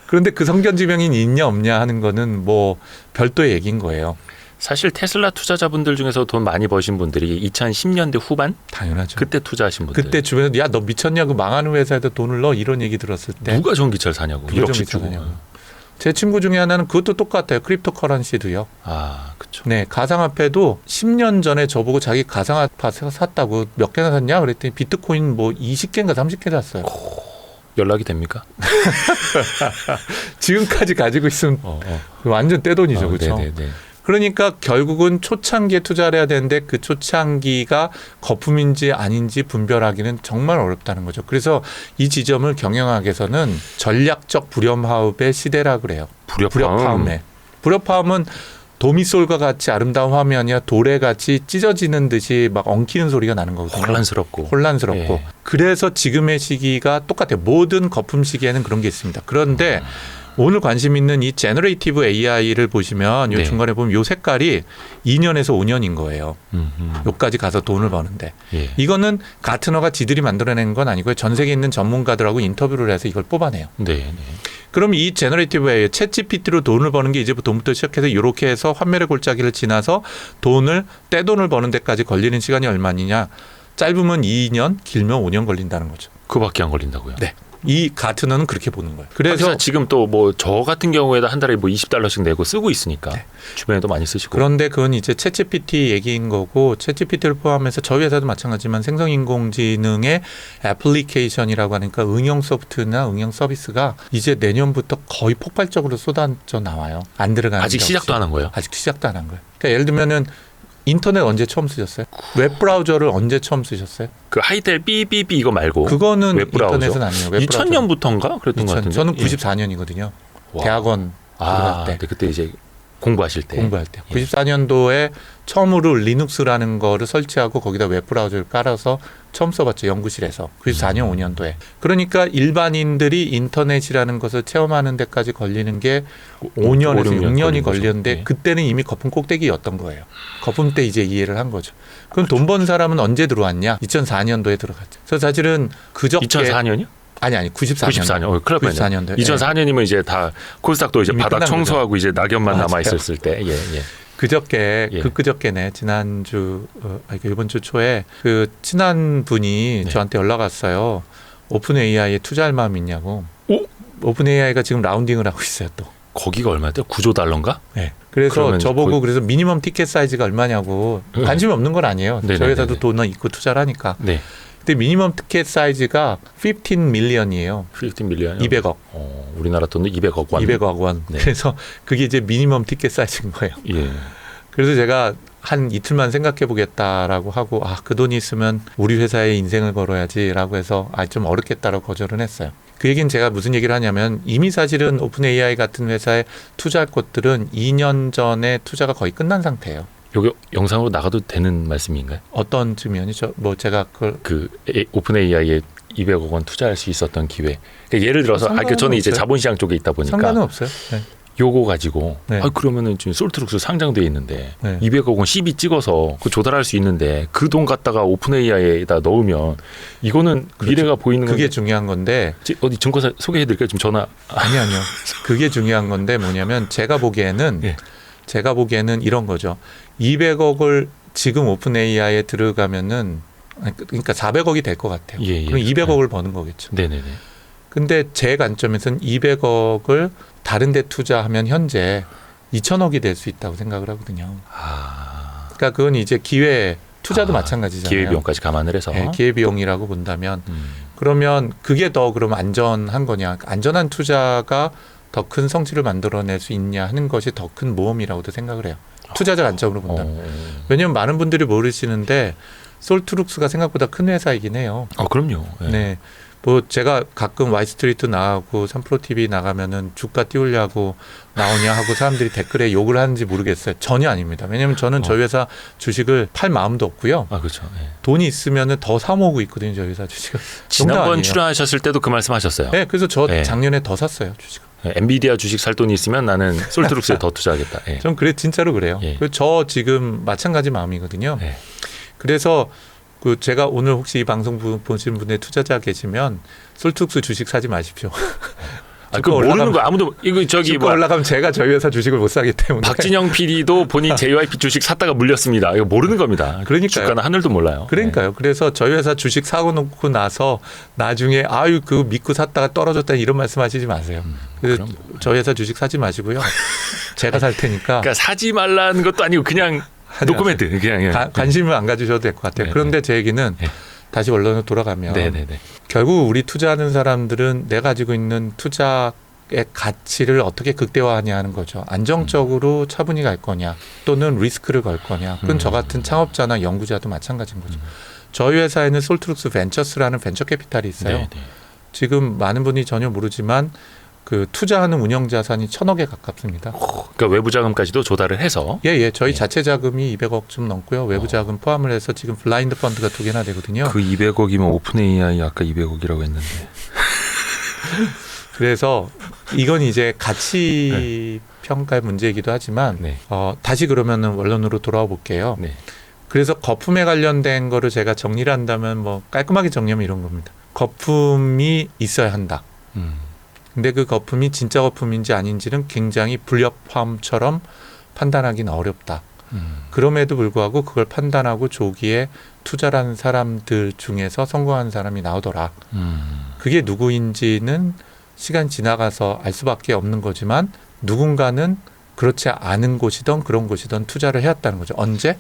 그런데 그 성견지명이 있냐 없냐 하는 거는 뭐 별도의 얘기인 거예요. 사실 테슬라 투자자분들 중에서 돈 많이 버신 분들이 2010년대 후반 당연하죠. 그때 투자하신 분들. 그때 주변에서 야, 너 미쳤냐고 망하는 회사에다 돈을 넣어 이런 얘기 들었을 때 누가 전기차를 사냐고. 누가 1억씩 주고. 전기차냐고. 제 친구 중에 하나는 그것도 똑같아요. 크립토 커런시도요. 아, 그렇죠. 네, 가상화폐도 10년 전에 저보고 자기 가상화폐 샀다고 몇 개나 샀냐 그랬더니 비트코인 뭐 20개인가 30개 샀어요. 연락이 됩니까? 지금까지 가지고 있으면 완전 떼돈이죠. 그렇죠? 네네네. 그러니까 결국은 초창기에 투자를 해야 되는데 그 초창기가 거품인지 아닌지 분별하기는 정말 어렵다는 거죠. 그래서 이 지점을 경영학에서는 전략적 불협화음의 시대라 그래요. 불협화음에. 불협화음은 도미솔과 같이 아름다운 화면이 아니라 돌에같이 찢어지는 듯이 막 엉키는 소리가 나는 거거든요. 혼란스럽고. 예. 그래서 지금의 시기가 똑같아요. 모든 거품 시기에는 그런 게 있습니다. 그런데 오늘 관심 있는 이 제너레이티브 AI를 보시면 요 네. 중간에 보면 요 색깔이 2년에서 5년인 거예요. 요까지 가서 돈을 버는데. 예. 이거는 가트너가 지들이 만들어낸 건 아니고요. 전 세계에 있는 전문가들하고 인터뷰를 해서 이걸 뽑아내요. 네. 그럼 이 제너레이티브 AI, 챗GPT로 돈을 버는 게 이제부터 시작해서 이렇게 해서 환멸의 골짜기를 지나서 떼돈을 버는 데까지 걸리는 시간이 얼마냐? 짧으면 2년, 길면 5년 걸린다는 거죠. 그밖에 안 걸린다고요? 네. 이 가트너는 그렇게 보는 거예요. 그래서 지금 또 뭐 저 같은 경우에도 한 달에 뭐 $20씩 내고 쓰고 있으니까 네. 주변에도 많이 쓰시고. 그런데 그건 이제 챗GPT 얘기인 거고 챗GPT를 포함해서 저희 회사도 마찬가지지만 생성인공지능의 애플리케이션이라고 하니까 응용 소프트나 응용 서비스가 이제 내년부터 거의 폭발적으로 쏟아져 나와요. 안 들어가는 아직 시작도 안 한 거예요? 아직 시작도 안 한 거예요. 그러니까 예를 들면은 인터넷 언제 처음 쓰셨어요? 웹 브라우저를 언제 처음 쓰셨어요? 그 하이텔 삐삐삐 이거 말고 그거는 웹 브라우저. 인터넷은 아니에요. 웹 2000년부터인가 그랬던 것 같은데. 저는 94년이거든요. 와. 대학원 아, 때. 네, 그때 이제 공부하실 때. 공부할 때. 예. 94년도에 처음으로 리눅스라는 거를 설치하고 거기다 웹브라우저를 깔아서 처음 써봤죠. 연구실에서. 94년 5년도에. 그러니까 일반인들이 인터넷이라는 것을 체험하는 데까지 걸리는 게 5년에서 6년이 걸렸는데 네. 그때는 이미 거품 꼭대기였던 거예요. 거품 때 이제 이해를 한 거죠. 그럼 돈 번 사람은 언제 들어왔냐? 2004년도에 들어갔죠. 그래서 사실은 그저께 2004년이요? 아니 94년. 94년. 큰일 날 94년도에. 2004년이면 이제 다 코스닥도 이제 이미 바닥 끝난 청소하고 이제 낙엽만 맞아요. 남아 있었을 때. 예, 예. 그저께 예. 그저께네 지난주 이번 주 초에 그 친한 분이 네. 저한테 연락 왔어요. 오픈 AI에 투자할 마음 있냐고. 오? 오픈 AI가 지금 라운딩을 하고 있어요 또. 거기가 얼마였대요? 9조 달러인가? 네. 그래서 그러면 저보고 거의- 그래서 미니멈 티켓 사이즈가 얼마냐고 관심이 없는 건 아니에요. 네네네네. 저희 회사도 돈은 있고 투자를 하니까. 네. 근데 미니멈 티켓 사이즈가 15 밀리언이에요. 15 밀리언. 200억. 우리나라 돈도 200억 원. 200억 원. 네. 그래서 그게 이제 미니멈 티켓 사이즈인 거예요. 예. 그래서 제가 한 이틀만 생각해 보겠다라고 하고 그 돈이 있으면 우리 회사에 인생을 걸어야지라고 해서 좀 어렵겠다라고 거절은 했어요. 그 얘기는 제가 무슨 얘기를 하냐면 이미 사실은 오픈 AI 같은 회사에 투자할 것들은 2년 전에 투자가 거의 끝난 상태예요. 요게 영상으로 나가도 되는 말씀인가요? 어떤 측면이죠? 뭐 제가 그걸 오픈 AI에 200억 원 투자할 수 있었던 기회. 그러니까 예를 들어서 상관은 저는 이제 없어요. 자본시장 쪽에 있다 보니까 상관은 없어요. 네. 요거 가지고 네. 그러면은 지금 솔트룩스 상장돼 있는데 네. 200억 원 CB 찍어서 그 조달할 수 있는데 그 돈 갖다가 오픈 AI에다 넣으면 이거는 그렇죠. 미래가 보이는 그게 건데 중요한 건데 어디 증권사 소개해드릴까요? 지금 전화. 아니요. 그게 중요한 건데 뭐냐면 제가 보기에는 예. 이런 거죠. 200억을 지금 오픈 AI에 들어가면은 그러니까 400억이 될 것 같아요. 예, 예. 그럼 200억을 버는 거겠죠. 네네네. 근데 제 관점에서는 200억을 다른 데 투자하면 현재 2천억이 될 수 있다고 생각을 하거든요. 그러니까 그건 이제 기회 투자도 마찬가지잖아요. 기회비용까지 감안을 해서. 네, 기회비용이라고 본다면 그러면 그게 더 그럼 안전한 거냐? 안전한 투자가 더 큰 성취를 만들어낼 수 있냐 하는 것이 더 큰 모험이라고도 생각을 해요. 투자자 관점으로 본다면. 왜냐하면 많은 분들이 모르시는데 솔트룩스가 생각보다 큰 회사이긴 해요. 그럼요. 예. 네. 뭐 제가 가끔 와이스트리트 나가고 3프로 TV 나가면은 주가 띄우려고 나오냐 하고 사람들이 댓글에 욕을 하는지 모르겠어요. 전혀 아닙니다. 왜냐하면 저는 저희 회사 주식을 팔 마음도 없고요. 그렇죠. 예. 돈이 있으면은 더 사 모으고 있거든요. 저희 회사 주식을. 농담 지난번 아니에요. 출연하셨을 때도 그 말씀하셨어요. 네, 그래서 저 네. 작년에 더 샀어요 주식을. 엔비디아 주식 살 돈이 있으면 나는 솔트룩스에 더 투자하겠다. 예. 전 진짜로 그래요. 예. 저 지금 마찬가지 마음이거든요. 예. 그래서 제가 오늘 혹시 이 방송 보신 분의 투자자 계시면 솔트룩스 주식 사지 마십시오. 그거 모르는 거 아무도 이거 저기 주가 올라가면 제가 저희 회사 주식을 못 사기 때문에. 박진영 PD도 본인 JYP 주식 샀다가 물렸습니다. 이거 모르는 겁니다. 그러니까요. 주가는 하늘도 몰라요. 그러니까요. 그래서 저희 회사 주식 사고 놓고 나서 나중에 그거 믿고 샀다가 떨어졌다 이런 말씀하시지 마세요. 그래서 그럼 저희 회사 주식 사지 마시고요. 제가 살 테니까 그러니까 사지 말라는 것도 아니고 그냥 노코멘트 그냥 예. 관심을 안 가지셔도 될 것 같아요. 네, 그런데 제 얘기는 네. 다시 원론으로 돌아가면 네네네. 결국 우리 투자하는 사람들은 내가 가지고 있는 투자의 가치를 어떻게 극대화하냐 하는 거죠. 안정적으로 차분히 갈 거냐 또는 리스크를 걸 거냐. 그건 저 같은 창업자나 연구자도 마찬가지인 거죠. 저희 회사에는 솔트룩스 벤처스라는 벤처 캐피탈이 있어요. 네네. 지금 많은 분이 전혀 모르지만 그 투자하는 운영 자산이 1,000억에 가깝습니다. 그러니까 외부 자금까지도 조달을 해서 예. 저희 자체 자금이 200억 좀 넘고요. 외부 자금 포함을 해서 지금 블라인드 펀드가 2개나 되거든요. 그 200억이면 오픈 AI 아까 200억이라고 했는데. 그래서 이건 이제 가치 평가의 문제이기도 하지만 네. 다시 그러면은 원론으로 돌아와 볼게요. 네. 그래서 거품에 관련된 거를 제가 정리를 한다면 뭐 깔끔하게 정리하면 이런 겁니다. 거품이 있어야 한다. 근데 그 거품이 진짜 거품인지 아닌지는 굉장히 불협화음처럼 판단하기는 어렵다. 그럼에도 불구하고 그걸 판단하고 조기에 투자라는 사람들 중에서 성공한 사람이 나오더라. 그게 누구인지는 시간 지나가서 알 수밖에 없는 거지만 누군가는 그렇지 않은 곳이든 그런 곳이든 투자를 해왔다는 거죠. 언제?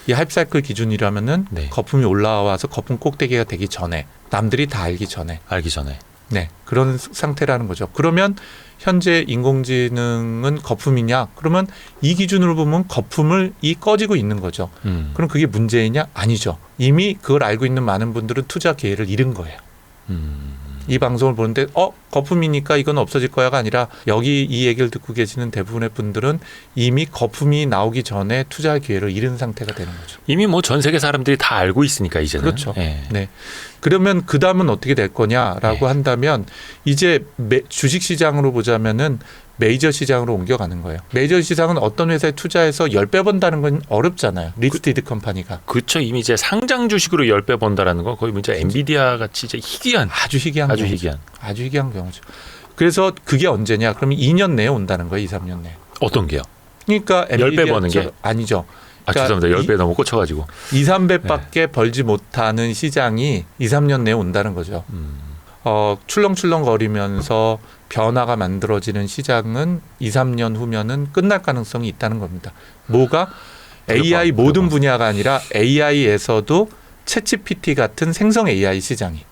이 하이프사이클 기준이라면은 네. 거품이 올라와서 거품 꼭대기가 되기 전에 남들이 다 알기 전에 알기 전에. 네, 그런 상태라는 거죠. 그러면 현재 인공지능은 거품이냐? 그러면 이 기준으로 보면 거품을 꺼지고 있는 거죠. 그럼 그게 문제이냐? 아니죠. 이미 그걸 알고 있는 많은 분들은 투자 기회를 잃은 거예요. 이 방송을 보는데 거품이니까 이건 없어질 거야가 아니라 여기 이 얘기를 듣고 계시는 대부분의 분들은 이미 거품이 나오기 전에 투자할 기회를 잃은 상태가 되는 거죠. 이미 뭐 전 세계 사람들이 다 알고 있으니까 이제는. 그렇죠. 예. 네. 그러면 그 다음은 어떻게 될 거냐라고 한다면 이제 주식 시장으로 보자면은 메이저 시장으로 옮겨가는 거예요. 메이저 시장은 어떤 회사에 투자해서 10배 번다는 건 어렵잖아요. 리스티드 컴퍼니가. 그렇죠. 이미 이제 상장 주식으로 10배 번다라는 거 거의 문제 엔비디아 같이 이제 희귀한 아주 희귀한 아주 경우죠. 희귀한. 아주 희귀한 경우죠. 그래서 그게 언제냐? 그러면 2년 내에 온다는 거예요. 2, 3년 내에. 어떤 게요? 그러니까 10배 버는 게? 아니죠. 아, 죄송합니다. 10배 너무 꽂혀가지고. 2, 3배밖에 벌지 못하는 시장이 2, 3년 내에 온다는 거죠. 출렁출렁 거리면서 변화가 만들어지는 시장은 2, 3년 후면은 끝날 가능성이 있다는 겁니다. 뭐가? AI 모든 분야가 아니라 AI에서도 챗GPT 같은 생성 AI 시장이.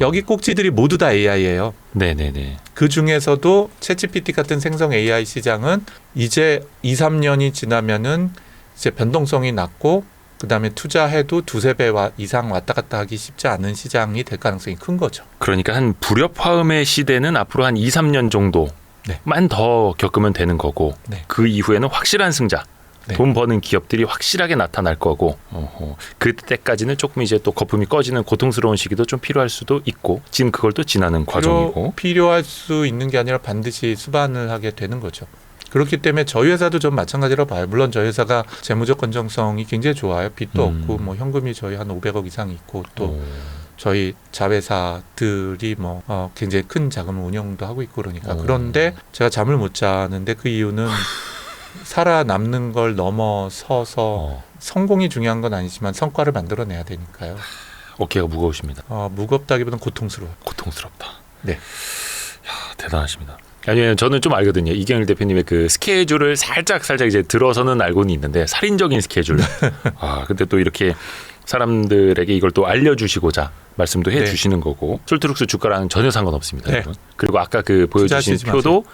여기 꼭지들이 모두 다 AI예요. 네네네. 그 중에서도 챗GPT 같은 생성 AI 시장은 이제 2, 3년이 지나면은 이제 변동성이 낮고 그다음에 투자해도 두세 배 이상 왔다 갔다 하기 쉽지 않은 시장이 될 가능성이 큰 거죠. 그러니까 한 불협화음의 시대는 앞으로 한 2, 3년 정도만 네. 더 겪으면 되는 거고 네. 그 이후에는 확실한 승자, 네. 돈 버는 기업들이 확실하게 나타날 거고 그때까지는 조금 이제 또 거품이 꺼지는 고통스러운 시기도 좀 필요할 수도 있고 지금 그걸 또 지나는 과정이고 필요할 수 있는 게 아니라 반드시 수반을 하게 되는 거죠. 그렇기 때문에 저희 회사도 좀 마찬가지로 봐요. 물론 저희 회사가 재무적 건전성이 굉장히 좋아요. 빚도 없고 뭐 현금이 저희 한 500억 이상 있고 또 저희 자회사들이 뭐 굉장히 큰 자금을 운영도 하고 있고 그러니까. 그런데 제가 잠을 못 자는데 그 이유는 살아남는 걸 넘어서서 성공이 중요한 건 아니지만 성과를 만들어내야 되니까요. 어깨가 무거우십니다. 무겁다기보다는 고통스러워요. 고통스럽다. 네. 야, 대단하십니다. 아니면 저는 좀 알거든요. 이경일 대표님의 그 스케줄을 살짝 이제 들어서는 알고는 있는데 살인적인 스케줄. 근데 또 이렇게 사람들에게 이걸 또 알려주시고자 말씀도 해주시는 거고 솔트룩스 주가랑은 전혀 상관없습니다. 네. 여러분. 그리고 아까 그 보여주신 표도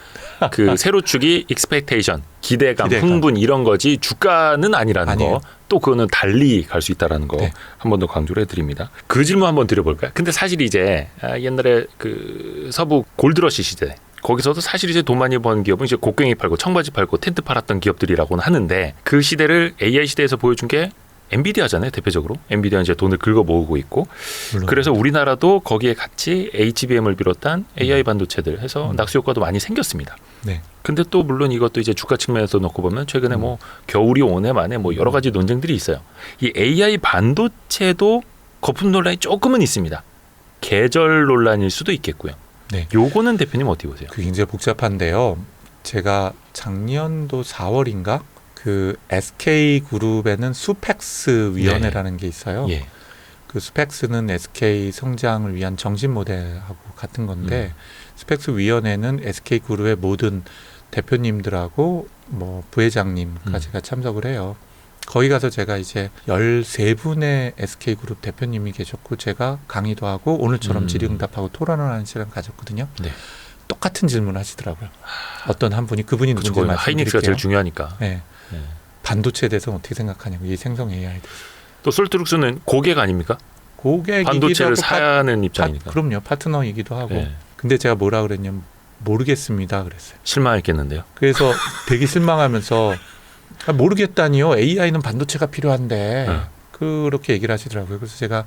그 세로축이 expectation, 기대감, 흥분 이런 거지 주가는 아니라는 아니에요. 거. 또 그거는 달리 갈 수 있다라는 거 한 번 더 강조를 해드립니다. 그 질문 한번 드려볼까요? 근데 사실 이제 옛날에 그 서부 골드러시 시대 거기서도 사실 이제 돈 많이 번 기업은 이제 곡괭이 팔고 청바지 팔고 텐트 팔았던 기업들이라고는 하는데 그 시대를 AI 시대에서 보여준 게 엔비디아잖아요. 대표적으로 엔비디아는 이제 돈을 긁어 모으고 있고 물론. 그래서 우리나라도 거기에 같이 HBM을 비롯한 AI 반도체들 해서 낙수 효과도 많이 생겼습니다. 네. 근데 또 물론 이것도 이제 주가 측면에서 놓고 보면 최근에 뭐 겨울이 오네 만에 뭐 여러 가지 논쟁들이 있어요. 이 AI 반도체도 거품 논란이 조금은 있습니다. 계절 논란일 수도 있겠고요. 네. 요거는 대표님 어떻게 보세요? 그게 굉장히 복잡한데요. 제가 작년도 4월인가 그 SK그룹에는 수펙스 위원회라는 게 있어요. 예. 그 수펙스는 SK 성장을 위한 정신 모델하고 같은 건데 수펙스 위원회는 SK그룹의 모든 대표님들하고 뭐 부회장님까지가 참석을 해요. 거기 가서 제가 이제 13분의 SK그룹 대표님이 계셨고 제가 강의도 하고 오늘처럼 질의응답하고 토론을 하는 시간 가졌거든요. 네. 똑같은 질문을 하시더라고요. 어떤 한 분이 그분이 누군지 말씀드릴게요. 하이닉스가 제일 중요하니까. 네. 반도체에 대해서는 어떻게 생각하냐고 이 생성 AI에 대해서. 또 솔트룩스는 고객 아닙니까? 고객이기도 반도체를 하고 사는 입장이니까. 그럼요. 파트너이기도 하고. 근데 제가 뭐라 그랬냐면 모르겠습니다 그랬어요. 실망했겠는데요. 그래서 되게 실망하면서 모르겠다니요. AI는 반도체가 필요한데 그렇게 얘기를 하시더라고요. 그래서 제가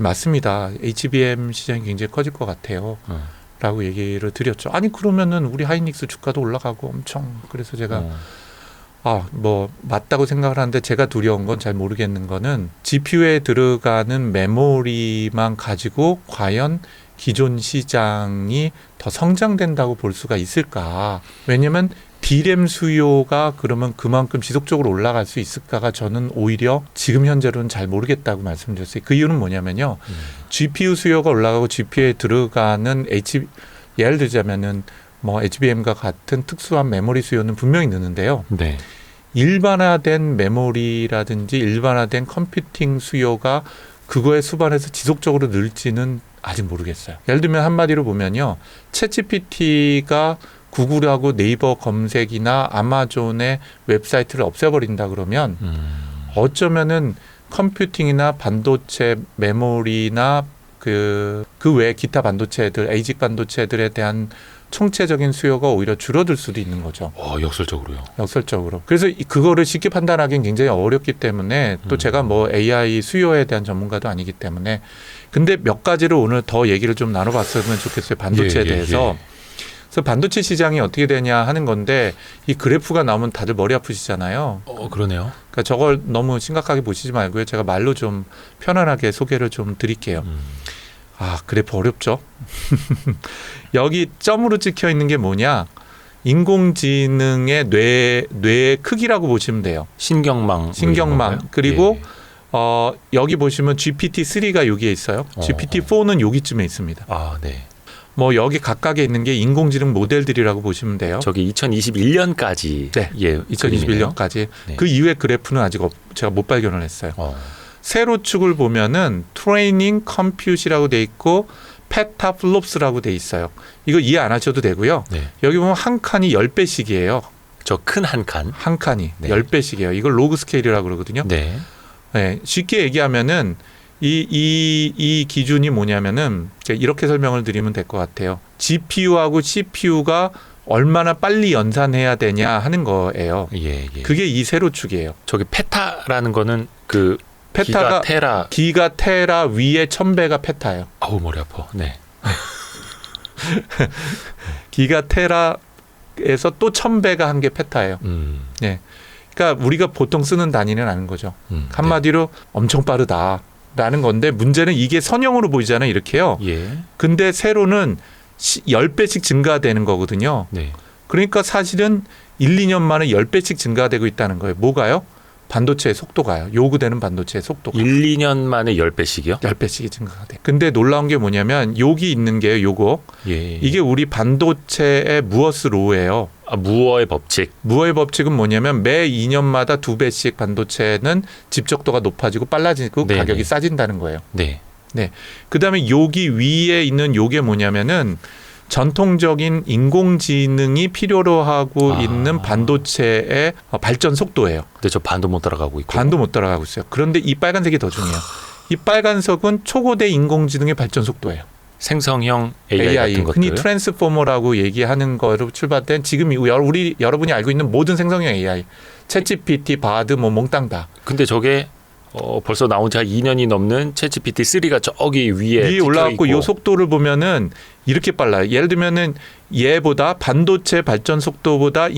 맞습니다. HBM 시장이 굉장히 커질 것 같아요. 라고 얘기를 드렸죠. 아니 그러면은 우리 하이닉스 주가도 올라가고 엄청. 그래서 제가 뭐 맞다고 생각을 하는데 제가 두려운 건 잘 모르겠는 거는 GPU에 들어가는 메모리만 가지고 과연 기존 시장이 더 성장된다고 볼 수가 있을까? 왜냐면 D램 수요가 그러면 그만큼 지속적으로 올라갈 수 있을까가 저는 오히려 지금 현재로는 잘 모르겠다고 말씀드렸어요. 그 이유는 뭐냐면요. GPU 수요가 올라가고 GPU에 들어가는 예를 들자면은 뭐 HBM과 같은 특수한 메모리 수요는 분명히 느는데요. 네. 일반화된 메모리라든지 일반화된 컴퓨팅 수요가 그거에 수반해서 지속적으로 늘지는 아직 모르겠어요. 예를 들면 한마디로 보면요. 챗GPT가 구글하고 네이버 검색이나 아마존의 웹사이트를 없애버린다 그러면 어쩌면은 컴퓨팅이나 반도체 메모리나 그 외에 기타 반도체들, ASIC 반도체들에 대한 총체적인 수요가 오히려 줄어들 수도 있는 거죠. 역설적으로요. 역설적으로. 그래서 그거를 쉽게 판단하기는 굉장히 어렵기 때문에 또 제가 뭐 AI 수요에 대한 전문가도 아니기 때문에 근데 몇 가지를 오늘 더 얘기를 좀 나눠봤으면 좋겠어요. 반도체에 대해서. 그래서 반도체 시장이 어떻게 되냐 하는 건데 이 그래프가 나오면 다들 머리 아프시잖아요. 그러네요. 그러니까 저걸 너무 심각하게 보시지 말고요. 제가 말로 좀 편안하게 소개를 좀 드릴게요. 그래프 어렵죠? 여기 점으로 찍혀 있는 게 뭐냐? 인공지능의 뇌의 크기라고 보시면 돼요. 신경망. 그리고 여기 보시면 GPT-3가 여기에 있어요. GPT-4는 여기쯤에 있습니다. 네. 뭐 여기 각각에 있는 게 인공지능 모델들이라고 보시면 돼요. 저기 2021년까지. 네. 2021년까지. 네. 그 이후의 그래프는 아직 제가 못 발견을 했어요. 세로 축을 보면은 트레이닝 컴퓨트라고 돼 있고 페타플롭스라고 돼 있어요. 이거 이해 안 하셔도 되고요. 네. 여기 보면 한 칸이 10배씩이에요. 저 큰 한 칸. 한 칸이 네. 10배씩이에요. 이걸 로그 스케일이라고 그러거든요. 네. 네, 쉽게 얘기하면은 이 기준이 뭐냐면은 이렇게 설명을 드리면 될 것 같아요. GPU하고 CPU가 얼마나 빨리 연산해야 되냐 하는 거예요. 예. 그게 이 세로축이에요. 저기 페타라는 거는 그 페타가 기가 테라 위에 1000배가 페타예요. 아우 머리 아파. 네. 기가 테라에서 또 1000배가 한 게 페타예요. 네. 그러니까 우리가 보통 쓰는 단위는 아는 거죠. 한마디로 엄청 빠르다라는 건데 문제는 이게 선형으로 보이잖아요. 이렇게요. 예. 근데 세로는 10배씩 증가되는 거거든요. 네. 그러니까 사실은 1, 2년 만에 10배씩 증가되고 있다는 거예요. 뭐가요? 반도체의 속도가요. 요구되는 반도체의 속도가. 1, 2년 만에 10배씩이요? 10배씩이 증가가 돼. 근데 놀라운 게 뭐냐면 여기 있는 게요. 요거. 예. 이게 우리 반도체의 무어스 로우예요. 무어의 법칙. 무어의 법칙은 뭐냐면 매 2년마다 2배씩 반도체는 집적도가 높아지고 빨라지고 네네. 가격이 싸진다는 거예요. 네. 네. 그다음에 여기 위에 있는 요게 뭐냐면은 전통적인 인공지능이 필요로 하고 있는 반도체의 발전 속도예요. 근데 저 반도 못 따라가고 있고. 반도 못 따라가고 있어요. 그런데 이 빨간색이 더 중요해요. 이 빨간색은 초고대 인공지능의 발전 속도예요. 생성형 AI 같은 것들. 흔히 트랜스포머라고 얘기하는 거로 출발된 지금 우리 여러분이 알고 있는 모든 생성형 AI, 챗GPT, 바드, 뭐 몽땅 다. 근데 저게 벌써 나온 지 한 2년이 넘는 챗GPT 3가 저기 위에 올라왔고 이 속도를 보면은 이렇게 빨라요. 예를 들면은 얘보다 반도체 발전 속도보다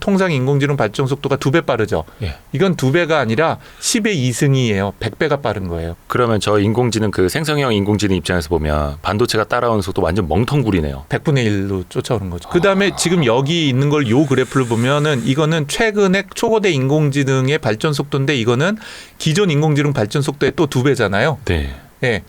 통상 인공지능 발전 속도가 2배 빠르죠. 예. 이건 2배가 아니라 10의 2승이에요. 100배가 빠른 거예요. 그러면 저 인공지능 그 생성형 인공지능 입장에서 보면 반도체가 따라오는 속도 완전 멍텅구리네요. 100분의 1로 쫓아오는 거죠. 그다음에 지금 여기 있는 걸 요 그래프를 보면은 이거는 최근에 초고대 인공지능의 발전 속도인데 이거는 기존 인공지능 발전 속도의 또 2배잖아요. 네. 예.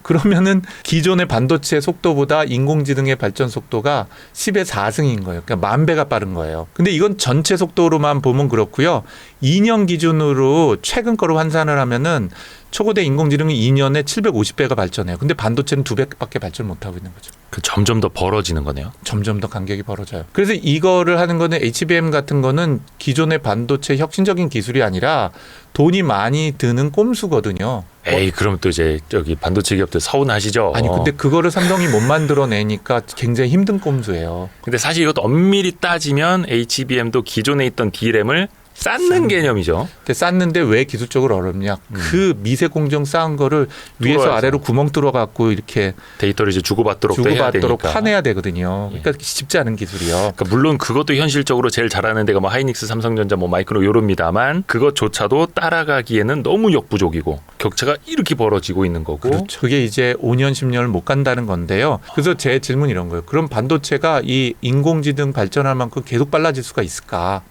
그러면은 기존의 반도체 속도보다 인공지능의 발전 속도가 10의 4승인 거예요. 그러니까 10,000배가 빠른 거예요. 근데 이건 전체 속도로만 보면 그렇고요. 2년 기준으로 최근 거로 환산을 하면은 초고대 인공지능이 2년에 750배가 발전해요. 근데 반도체는 2배밖에 발전 못 하고 있는 거죠. 그 점점 더 벌어지는 거네요. 점점 더 간격이 벌어져요. 그래서 이거를 하는 거는 HBM 같은 거는 기존의 반도체 혁신적인 기술이 아니라 돈이 많이 드는 꼼수거든요. 에이, 그럼 또 이제 저기 반도체 기업들 서운하시죠. 아니 근데 그거를 삼성이 못 만들어내니까 굉장히 힘든 꼼수예요. 근데 사실 이것도 엄밀히 따지면 HBM도 기존에 있던 D램을 쌓는 개념이죠. 근데 쌓는데 왜 기술적으로 어렵냐? 그 미세 공정 쌓은 거를 위에서 뚫어야죠. 아래로 구멍 뚫어갖고 이렇게 데이터를 이제 주고받도록 해야 되니까. 파내야 되거든요. 그러니까 쉽지 않은 기술이요. 그러니까 물론 그것도 현실적으로 제일 잘하는 데가 뭐 하이닉스, 삼성전자, 뭐 마이크로 요럽니다만 그것조차도 따라가기에는 너무 역부족이고 격차가 이렇게 벌어지고 있는 거고. 그렇죠. 그게 이제 5년, 10년을 못 간다는 건데요. 그래서 제 질문이 이런 거예요. 그럼 반도체가 이 인공지능 발전할 만큼 계속 빨라질 수가 있을까?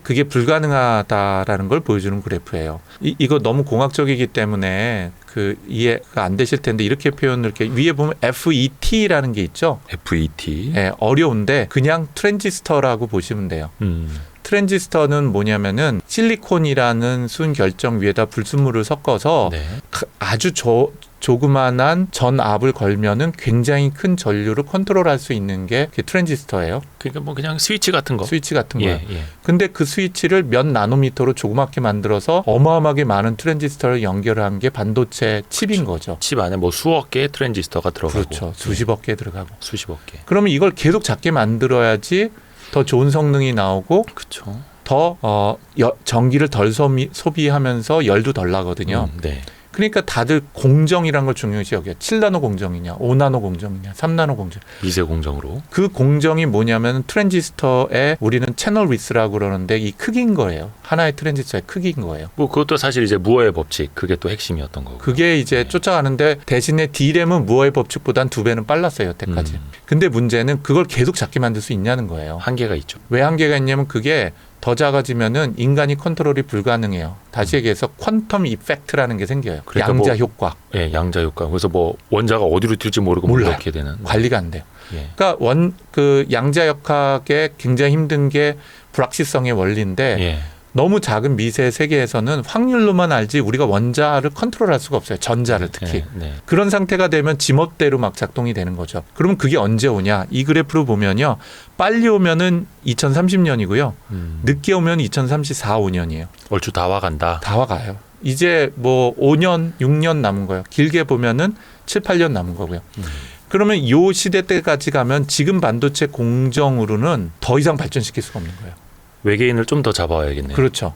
그게 불가능하다라는 걸 보여주는 그래프예요. 이거 너무 공학적이기 때문에 그 이해가 안 되실 텐데 이렇게 표현을 이렇게 위에 보면 FET라는 게 있죠. FET. 네, 어려운데 그냥 트랜지스터라고 보시면 돼요. 트랜지스터는 뭐냐면은 실리콘이라는 순결정 위에다 불순물을 섞어서 네. 아주 조그만한 전압을 걸면은 굉장히 큰 전류를 컨트롤할 수 있는 게 트랜지스터예요. 그러니까 뭐 그냥 스위치 같은 거. 스위치 같은 예, 거예요. 예. 근데 그 스위치를 몇 나노미터로 조그맣게 만들어서 어마어마하게 많은 트랜지스터를 연결한 게 반도체 칩인 거죠. 칩 안에 뭐 수억 개의 트랜지스터가 들어가고. 그렇죠. 수십억 개 들어가고. 수십억 개. 그러면 이걸 계속 작게 만들어야지 더 좋은 성능이 나오고 그렇죠. 더 전기를 덜 소비하면서 열도 덜 나거든요. 네. 그러니까 다들 공정이란 걸 중요시 여겨요. 7나노 공정이냐, 5나노 공정이냐, 3나노 공정. 미세 공정으로. 그 공정이 뭐냐면 트랜지스터에 우리는 채널 위스라고 그러는데 이 크기인 거예요. 하나의 트랜지스터의 크기인 거예요. 뭐 그것도 사실 이제 무어의 법칙 그게 또 핵심이었던 거고. 그게 이제 쫓아가는데 대신에 D램은 무어의 법칙보단 2배는 빨랐어요, 여태까지. 근데 문제는 그걸 계속 작게 만들 수 있냐는 거예요. 한계가 있죠. 왜 한계가 있냐면 그게 더 작아지면은 인간이 컨트롤이 불가능해요. 다시 얘기해서 퀀텀 이펙트라는 게 생겨요. 그러니까 양자 뭐, 효과. 예, 양자 효과. 그래서 뭐 원자가 어디로 튈지 모르고 몰라요. 이렇게 되는. 관리가 안 돼요. 예. 그러니까 그 양자 역학에 굉장히 힘든 게 불확실성의 원리인데 예. 너무 작은 미세 세계에서는 확률로만 알지 우리가 원자를 컨트롤할 수가 없어요. 전자를 특히. 예, 네. 그런 상태가 되면 지멋대로 막 작동이 되는 거죠. 그러면 그게 언제 오냐? 이 그래프로 보면요. 빨리 오면은 2030년이고요. 늦게 오면 2034, 5년이에요. 얼추 다 와간다. 다 와가요. 이제 뭐 5년, 6년 남은 거예요. 길게 보면은 7, 8년 남은 거고요. 그러면 요 시대 때까지 가면 지금 반도체 공정으로는 더 이상 발전시킬 수가 없는 거예요. 외계인을 좀 더 잡아야겠네요. 그렇죠.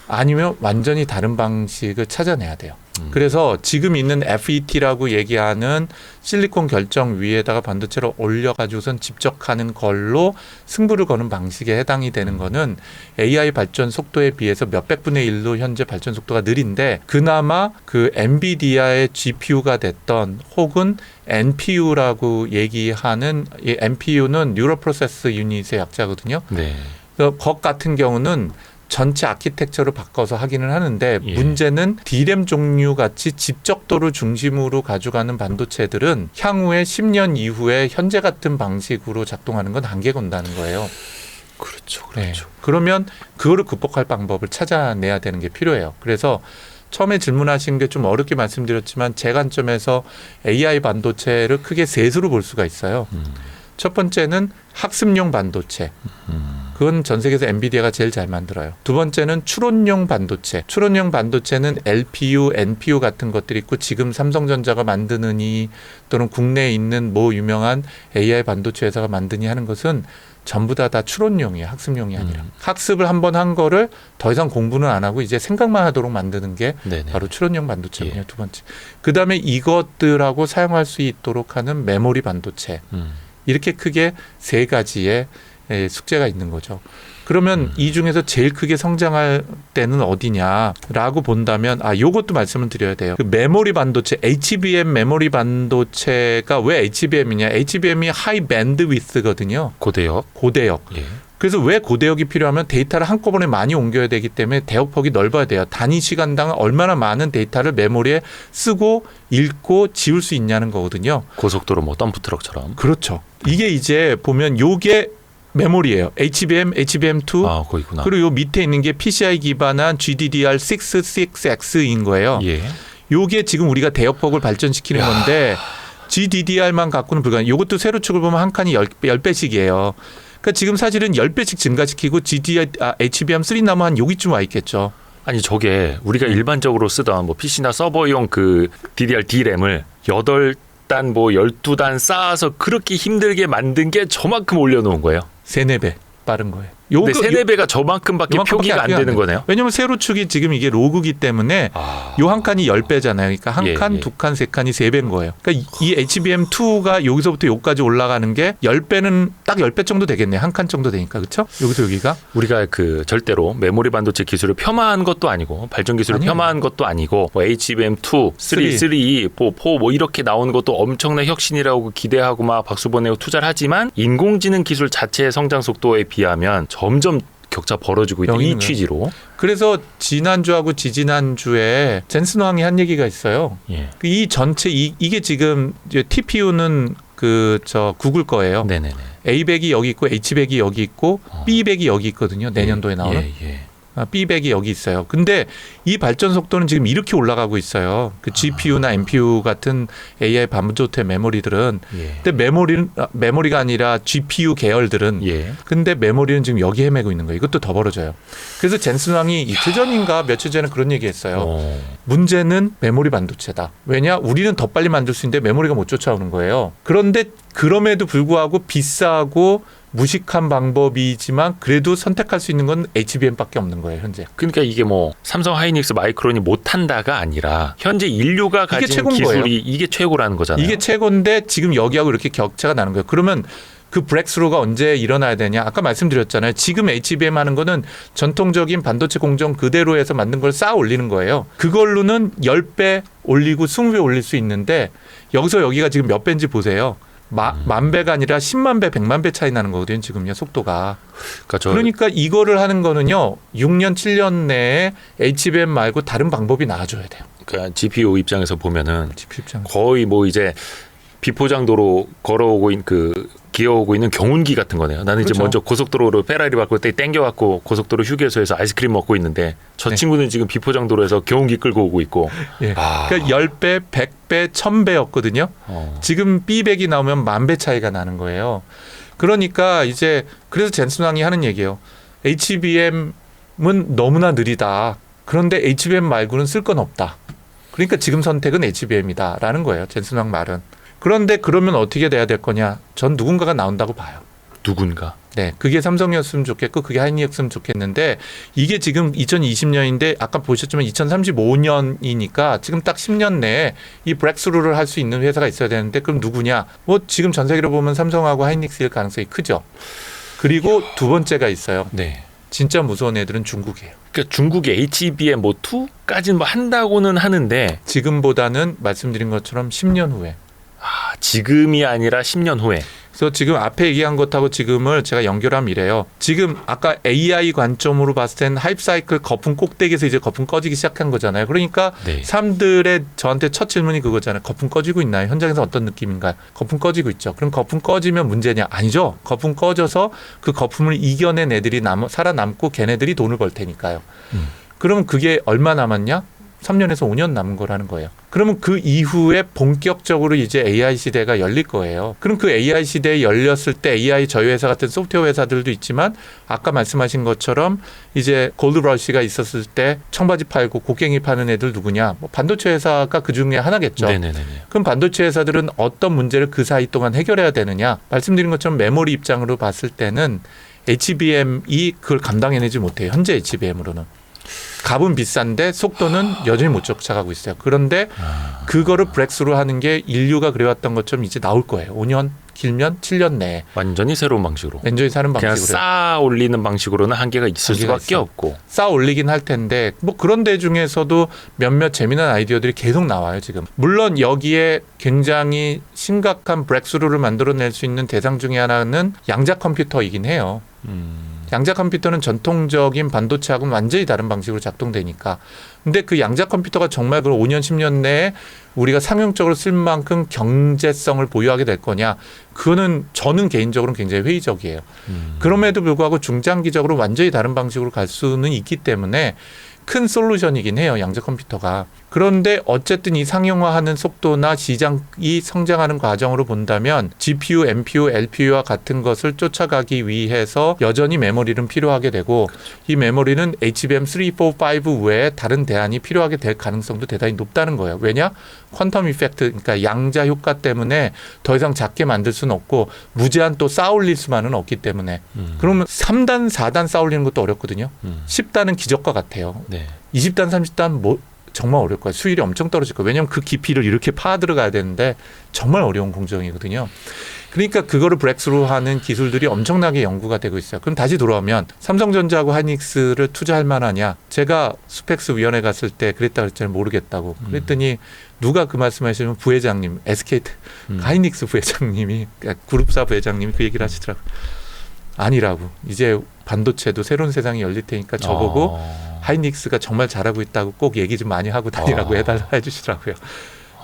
아니면 완전히 다른 방식을 찾아내야 돼요. 그래서 지금 있는 FET라고 얘기하는 실리콘 결정 위에다가 반도체를 올려가지고선 집적하는 걸로 승부를 거는 방식에 해당이 되는 거는 AI 발전 속도에 비해서 몇백 분의 1로 현재 발전 속도가 느린데 그나마 그 엔비디아의 GPU가 됐던 혹은 NPU라고 얘기하는 이 NPU는 뉴럴 프로세스 유닛의 약자거든요. 네. 것 같은 경우는 전체 아키텍처를 바꿔서 하기는 하는데 예. 문제는 D램 종류 같이 집적도를 중심으로 가져가는 반도체들은 향후에 10년 이후에 현재 같은 방식으로 작동하는 건 한계가 온다는 거예요. 그렇죠. 네. 그렇죠. 그러면 그거를 극복할 방법을 찾아내야 되는 게 필요해요. 그래서 처음에 질문하신 게 좀 어렵게 말씀드렸지만 제 관점에서 AI 반도체를 크게 셋으로 볼 수가 있어요. 첫 번째는 학습용 반도체. 그건 전 세계에서 엔비디아가 제일 잘 만들어요. 두 번째는 추론용 반도체. 추론용 반도체는 LPU, NPU 같은 것들이 있고 지금 삼성전자가 만드느니 또는 국내에 있는 뭐 유명한 AI 반도체 회사가 만드니 하는 것은 전부 다 추론용이에요. 학습용이 아니라. 학습을 한번 한 거를 더 이상 공부는 안 하고 이제 생각만 하도록 만드는 게 네네. 바로 추론용 반도체군요. 예. 두 번째. 그다음에 이것들하고 사용할 수 있도록 하는 메모리 반도체. 이렇게 크게 세 가지의 숙제가 있는 거죠. 그러면 이 중에서 제일 크게 성장할 때는 어디냐라고 본다면 요것도 말씀을 드려야 돼요. 그 메모리 반도체, HBM 메모리 반도체가 왜 HBM이냐? HBM이 하이 밴드위스거든요. 고대역. 고대역. 예. 그래서 왜 고대역이 필요하면 데이터를 한꺼번에 많이 옮겨야 되기 때문에 대역폭이 넓어야 돼요. 단위 시간당 얼마나 많은 데이터를 메모리에 쓰고 읽고 지울 수 있냐는 거거든요. 고속도로 뭐 덤프 트럭처럼. 그렇죠. 이게 이제 보면 요게 메모리예요. HBM, HBM2. 아, 거기 있구나. 그리고 요 밑에 있는 게 PCI 기반한 GDDR666X인 거예요. 예. 요게 지금 우리가 대역폭을 발전시키는 건데 GDDR만 갖고는 불가능. 요것도 세로축을 보면 한 칸이 10배씩이에요. 그러니까 지금 사실은 10배씩 증가시키고 HBM3 나면 한 여기쯤 와 있겠죠. 아니 저게 우리가 일반적으로 쓰던 뭐 PC나 서버용 그 DDR D램을 8단 뭐 12단 쌓아서 그렇게 힘들게 만든 게 저만큼 올려놓은 거예요. 3-4배 빠른 거예요. 근데 3-4배가 저만큼밖에 표기가 안 되는 거네요. 왜냐하면 세로축이 지금 이게 로그기 때문에 요 한 칸이 10배잖아요. 그러니까 한 칸, 두 칸, 세 칸이 3배인 거예요. 그러니까 이 HBM2가 여기서부터 여기까지 올라가는 게 10배는 딱 10배 정도 되겠네요. 한 칸 정도 되니까. 그렇죠? 여기서 여기가. 우리가 그 절대로 메모리 반도체 기술을 폄하한 것도 아니고 발전 기술을 폄하한 것도 아니고 뭐 HBM2, 3, 4 뭐 이렇게 나오는 것도 엄청난 혁신이라고 기대하고 막 박수 보내고 투자를 하지만 인공지능 기술 자체의 성장 속도에 비하면 점점 격차 벌어지고 있다. 이 취지로. 그래서 지난주하고 지지난주에 젠슨 왕이 한 얘기가 있어요. 예. 이 전체 이게 지금 TPU는 구글 거예요. 네네네. A백이 여기 있고 H백이 여기 있고 B백이 여기 있거든요. 내년도에 나오는. B백이 여기 있어요. 근데 이 발전 속도는 지금 이렇게 올라가고 있어요. 그 GPU나 NPU 같은 AI 반도체 메모리들은. 근데 메모리가 아니라 GPU 계열들은. 근데 메모리는 지금 여기 헤매고 있는 거예요. 이것도 더 벌어져요. 그래서 젠슨 왕이 이틀 전인가 며칠 전에 그런 얘기했어요. 문제는 메모리 반도체다. 왜냐? 우리는 더 빨리 만들 수 있는데 메모리가 못 쫓아오는 거예요. 그런데 그럼에도 불구하고 비싸고 무식한 방법이지만 그래도 선택할 수 있는 건 HBM밖에 없는 거예요, 현재. 그러니까 이게 뭐 삼성 하이닉스 마이크론이 못한다가 아니라 현재 인류가 가진 기술이 거예요. 이게 최고라는 거잖아요. 이게 최고인데 지금 여기하고 이렇게 격차가 나는 거예요. 그러면 그 브렉스루가 언제 일어나야 되냐? 아까 말씀드렸잖아요. 지금 HBM 하는 거는 전통적인 반도체 공정 그대로 해서 만든 걸 쌓아 올리는 거예요. 그걸로는 10배 올리고 20배 올릴 수 있는데 여기서 여기가 지금 몇 배인지 보세요. 만 배가 아니라 10만 배, 100만 배 차이 나는 거거든요. 지금요, 속도가. 그러니까 이거를 하는 거는요. 6년, 7년 내에 HBM 말고 다른 방법이 나와줘야 돼요. 그러니까 GPU 입장에서 보면은 GPU 입장에서. 거의 뭐 이제 비포장도로 걸어오고 기어오고 있는 경운기 같은 거네요. 나는 이제 그렇죠. 먼저 고속도로로 페라리 바꿀 때 땡겨갖고 고속도로 휴게소에서 아이스크림 먹고 있는데 저 친구는 지금 비포장도로에서 경운기 끌고 오고 있고. 그러니까 10배, 100배, 1000배였거든요. 지금 B백이 나오면 10,000배 차이가 나는 거예요. 그러니까 이제 그래서 젠슨 왕이 하는 얘기예요. HBM은 너무나 느리다. 그런데 HBM 말고는 쓸 건 없다. 그러니까 지금 선택은 HBM이다라는 거예요. 젠슨 왕 말은. 그런데 그러면 어떻게 돼야 될 거냐? 전 누군가가 나온다고 봐요. 누군가? 네, 그게 삼성이었으면 좋겠고 그게 하이닉스였으면 좋겠는데 이게 지금 2020년인데 아까 보셨지만 2035년이니까 지금 딱 10년 내에 이 브렉스루를 할 수 있는 회사가 있어야 되는데 그럼 누구냐? 뭐 지금 전 세계로 보면 삼성하고 하이닉스일 가능성이 크죠. 그리고 두 번째가 있어요. 네. 진짜 무서운 애들은 중국이에요. 그러니까 중국의 HBM 뭐 2까지는 뭐 한다고는 하는데 지금보다는 말씀드린 것처럼 10년 후에. 지금이 아니라 10년 후에. 그래서 지금 앞에 얘기한 것하고 지금을 제가 연결하면 이래요. 지금 아까 AI 관점으로 봤을 땐 하이프 사이클 거품 꼭대기에서 이제 거품 꺼지기 시작한 거잖아요. 그러니까 사람들의 저한테 첫 질문이 그거잖아요. 거품 꺼지고 있나요? 현장에서 어떤 느낌인가요? 거품 꺼지고 있죠. 그럼 거품 꺼지면 문제냐? 아니죠. 거품 꺼져서 그 거품을 이겨낸 애들이 살아남고 걔네들이 돈을 벌 테니까요. 그러면 그게 얼마 남았냐? 3년에서 5년 남은 거라는 거예요. 그러면 그 이후에 본격적으로 이제 AI 시대가 열릴 거예요. 그럼 그 AI 시대에 열렸을 때 AI 저희 회사 같은 소프트웨어 회사들도 있지만 아까 말씀하신 것처럼 이제 골드러시가 있었을 때 청바지 팔고 곡괭이 파는 애들 누구냐? 뭐 반도체 회사가 그 중에 하나겠죠. 그럼 반도체 회사들은 어떤 문제를 그 사이 동안 해결해야 되느냐? 말씀드린 것처럼 메모리 입장으로 봤을 때는 HBM이 그걸 감당해내지 못해요. 현재 HBM으로는. 값은 비싼데 속도는 여전히 못 쫓아가고 있어요. 그런데 그거를 브렉스루 하는 게 인류가 그래왔던 것처럼 이제 나올 거예요. 5년, 길면 7년 내에. 완전히 새로운 방식으로. 완전히 사는 방식으로. 그냥 쌓아 올리는 방식으로는 한계가 있을 수밖에 없고. 쌓아 올리긴 할 텐데 뭐 그런 데 중에서도 몇몇 재미난 아이디어들이 계속 나와요. 지금. 물론 여기에 굉장히 심각한 브렉스루를 만들어낼 수 있는 대상 중에 하나는 양자 컴퓨터이긴 해요. 양자 컴퓨터는 전통적인 반도체하고는 완전히 다른 방식으로 작동되니까. 근데 그 양자 컴퓨터가 정말 그 5년, 10년 내에 우리가 상용적으로 쓸 만큼 경제성을 보유하게 될 거냐. 그거는 저는 개인적으로는 굉장히 회의적이에요. 그럼에도 불구하고 중장기적으로 완전히 다른 방식으로 갈 수는 있기 때문에 큰 솔루션이긴 해요. 양자 컴퓨터가. 그런데 어쨌든 이 상용화하는 속도나 시장이 성장하는 과정으로 본다면 GPU, NPU, LPU와 같은 것을 쫓아가기 위해서 여전히 메모리는 필요하게 되고 이 메모리는 HBM 3, 4, 5 외에 다른 대안이 필요하게 될 가능성도 대단히 높다는 거예요. 왜냐? 퀀텀 이펙트, 그러니까 양자 효과 때문에 더 이상 작게 만들 수는 없고 무제한 또 쌓아 올릴 수만은 없기 때문에 그러면 3단, 4단 쌓아 올리는 것도 어렵거든요. 10단은 기적과 같아요. 20단, 30단 뭐 정말 어려울 거예요. 수율이 엄청 떨어질 거예요. 왜냐하면 그 깊이를 이렇게 파 들어가야 되는데 정말 어려운 공정이거든요. 그러니까 그거를 브렉스루 하는 기술들이 엄청나게 연구가 되고 있어요. 그럼 다시 돌아오면 삼성전자하고 하이닉스를 투자할 만하냐. 제가 스펙스 위원회 갔을 때 그랬다 그랬잖아요. 모르겠다고. 그랬더니 누가 그 말씀하시면 부회장님, SK 하이닉스 부회장님이 그룹사 부회장님이 그 얘기를 하시더라고요. 아니라고. 이제 반도체도 새로운 세상이 열릴 테니까 저보고 하이닉스가 정말 잘하고 있다고 꼭 얘기 좀 많이 하고 다니라고 해달라 해주시더라고요.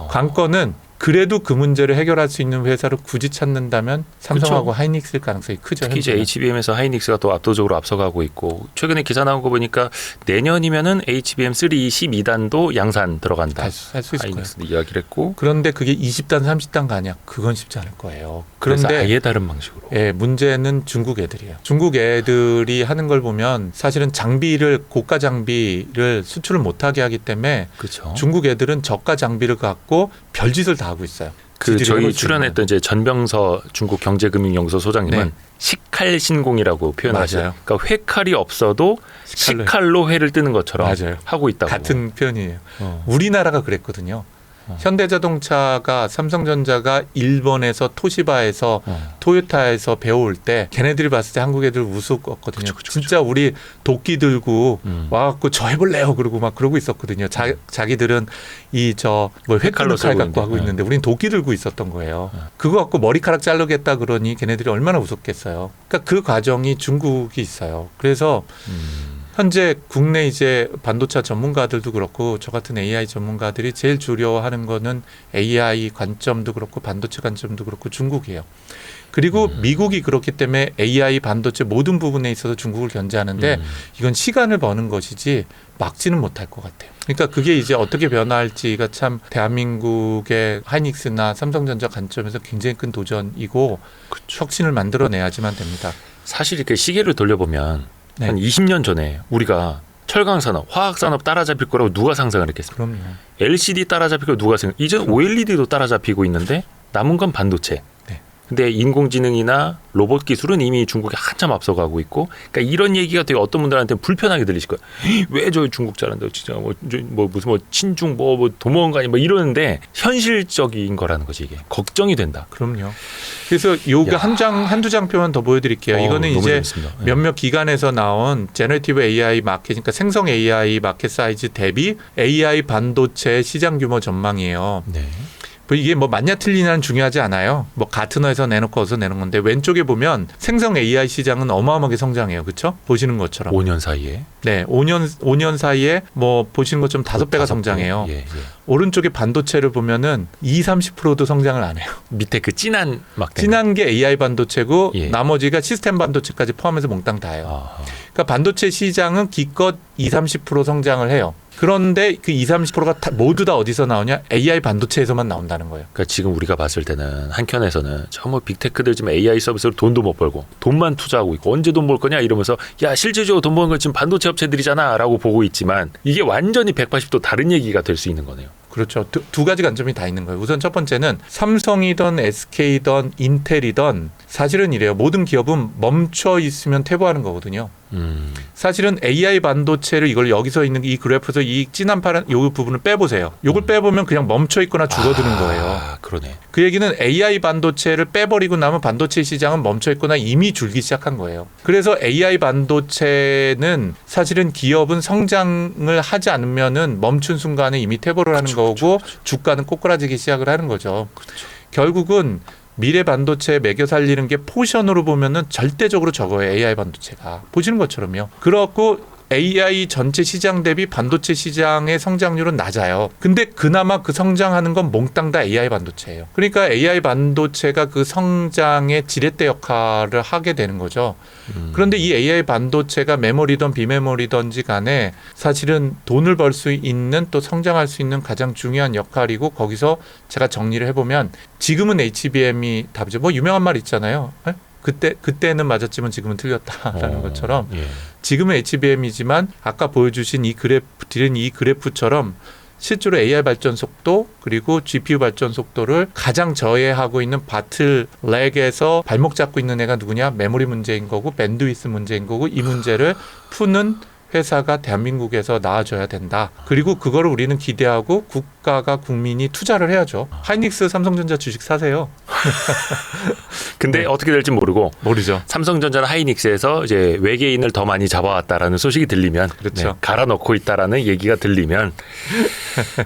관건은 그래도 그 문제를 해결할 수 있는 회사를 굳이 찾는다면 삼성하고 그쵸. 하이닉스일 가능성이 크죠. 특히 이제 현재는. HBM에서 하이닉스가 또 압도적으로 앞서가고 있고 최근에 기사 나온 거 보니까 내년이면은 HBM 3 12단도 양산 들어간다. 할 수 있을 거예요. 하이닉스도 이야기를 했고 그런데 그게 20단, 30단 가냐? 그건 쉽지 않을 거예요. 그래서 그런데 아예 다른 방식으로. 예, 문제는 중국 애들이에요. 중국 애들이 하는 걸 보면 사실은 장비를 고가 장비를 수출을 못하게 하기 때문에 그렇죠. 중국 애들은 저가 장비를 갖고 별짓을 다 하고 있어요. 그 지들이 해볼 저희 수 출연했던 이제 전병서 중국 경제금융연구소 소장님은 네. 식칼신공이라고 표현하셨어요. 맞아요. 그러니까 회칼이 없어도 식칼로 식칼로 회를 뜨는 것처럼 맞아요. 하고 있다고. 같은 표현이에요. 어. 우리나라가 그랬거든요. 현대자동차가 삼성전자가 일본에서 토시바에서 토요타에서 배워올 때 걔네들이 봤을 때 한국 애들 우스웠거든요. 그쵸. 진짜 우리 도끼 들고 와갖고 저 해볼래요 그러고 막 그러고 있었거든요. 자기들은 이 저 뭐 칼로 회칼로 칼 쓰고 갖고 있는데. 하고 있는데 우린 도끼 들고 있었던 거예요. 그거 갖고 머리카락 자르겠다 그러니 걔네들이 얼마나 우습겠어요. 그러니까 그 과정이 중국이 있어요. 그래서 현재 국내 이제 반도체 전문가들도 그렇고 저 같은 AI 전문가들이 제일 두려워하는 거는 AI 관점도 그렇고 반도체 관점도 그렇고 중국이에요. 그리고 미국이 그렇기 때문에 AI 반도체 모든 부분에 있어서 중국을 견제하는데 이건 시간을 버는 것이지 막지는 못할 것 같아요. 그러니까 그게 이제 어떻게 변화할지가 참 대한민국의 하이닉스나 삼성전자 관점에서 굉장히 큰 도전이고 혁신을 만들어내야지만 됩니다. 사실 이렇게 시계를 돌려보면 네. 한 20년 전에 우리가 철강산업, 화학산업 따라잡힐 거라고 누가 상상을 했겠습니까? 그럼요. LCD 따라잡힐 거 누가 생각? 이제 OLED도 따라잡히고 있는데 남은 건 반도체. 네. 근데 인공지능이나 로봇 기술은 이미 중국이 한참 앞서가고 있고, 그러니까 이런 얘기가 되게 어떤 분들한테는 불편하게 들리실 거예요. 왜 저 중국 잘한다, 진짜 뭐 무슨 뭐 친중 뭐 도망가니 뭐 이러는데 현실적인 거라는 거지 이게 걱정이 된다. 그럼요. 그래서 요거 야. 한두 장 표만 더 보여드릴게요. 이거는 너무 이제 재밌습니다. 네. 몇몇 기관에서 나온 제너티브 AI 마켓, 그러니까 생성 AI 마켓 사이즈 대비 AI 반도체 시장 규모 전망이에요. 네. 이게 뭐 맞냐 틀리냐는 중요하지 않아요. 뭐 가트너에서 내놓고 어서 내는 건데 왼쪽에 보면 생성 AI 시장은 어마어마하게 성장해요. 그렇죠? 보시는 것처럼. 5년 사이에. 네, 5년 사이에 뭐 보시는 것처럼 5배가 성장해요. 예, 예. 오른쪽에 반도체를 보면은 30%도 성장을 안 해요. 밑에 그 진한 막 진한 게 AI 반도체고 예. 나머지가 시스템 반도체까지 포함해서 몽땅 다예요. 아, 그러니까 반도체 시장은 기껏 30% 성장을 해요. 그런데 그 30%가 모두 다 어디서 나오냐? AI 반도체에서만 나온다는 거예요. 그러니까 지금 우리가 봤을 때는 한켠에서는 저 뭐 빅테크들 지금 AI 서비스로 돈도 못 벌고 돈만 투자하고 있고 언제 돈 벌 거냐 이러면서 야 실질적으로 돈 버는 건 지금 반도체 업체들이잖아라고 보고 있지만 이게 완전히 180도 다른 얘기가 될 수 있는 거네요. 그렇죠. 두 가지 관점이 다 있는 거예요. 우선 첫 번째는 삼성이든 SK든 인텔이든 사실은 이래요. 모든 기업은 멈춰 있으면 퇴보하는 거거든요. 사실은 AI 반도체를 이걸 여기서 있는 이 그래프에서 이 진한 파란 요 부분을 빼보세요. 요걸 빼보면 그냥 멈춰 있거나 줄어드는 거예요. 아, 그러네. 그 얘기는 AI 반도체를 빼버리고 나면 반도체 시장은 멈춰 있거나 이미 줄기 시작한 거예요. 그래서 AI 반도체는 사실은 기업은 성장을 하지 않으면은 멈춘 순간에 이미 퇴보를 하는 거고 주가는 꼬꾸라지기 시작을 하는 거죠. 결국은 미래 반도체 매겨 살리는 게 포션으로 보면은 절대적으로 적어요. AI 반도체가. 보시는 것처럼요. 그렇고 AI 전체 시장 대비 반도체 시장의 성장률은 낮아요. 근데 그나마 그 성장하는 건 몽땅 다 AI 반도체예요. 그러니까 AI 반도체가 그 성장의 지렛대 역할을 하게 되는 거죠. 그런데 이 AI 반도체가 메모리든 비메모리든지 간에 사실은 돈을 벌 수 있는 또 성장할 수 있는 가장 중요한 역할이고 거기서 제가 정리를 해보면 지금은 HBM이 답이죠. 뭐 유명한 말 있잖아요. 그때는 맞았지만 지금은 틀렸다라는 것처럼 예. 지금은 HBM이지만 아까 보여주신 이 그래프처럼 실제로 AI 발전 속도 그리고 GPU 발전 속도를 가장 저해하고 있는 바틀렉에서 발목 잡고 있는 애가 누구냐? 메모리 문제인 거고 밴드위스 문제인 거고 이 문제를 푸는 회사가 대한민국에서 나와줘야 된다. 그리고 그거를 우리는 기대하고 국가가 국민이 투자를 해야죠. 하이닉스 삼성전자 주식 사세요. 근데 네. 어떻게 될지 모르고 모르죠. 삼성전자는 하이닉스에서 이제 외계인을 더 많이 잡아왔다라는 소식이 들리면 그렇죠. 갈아 넣고 있다라는 얘기가 들리면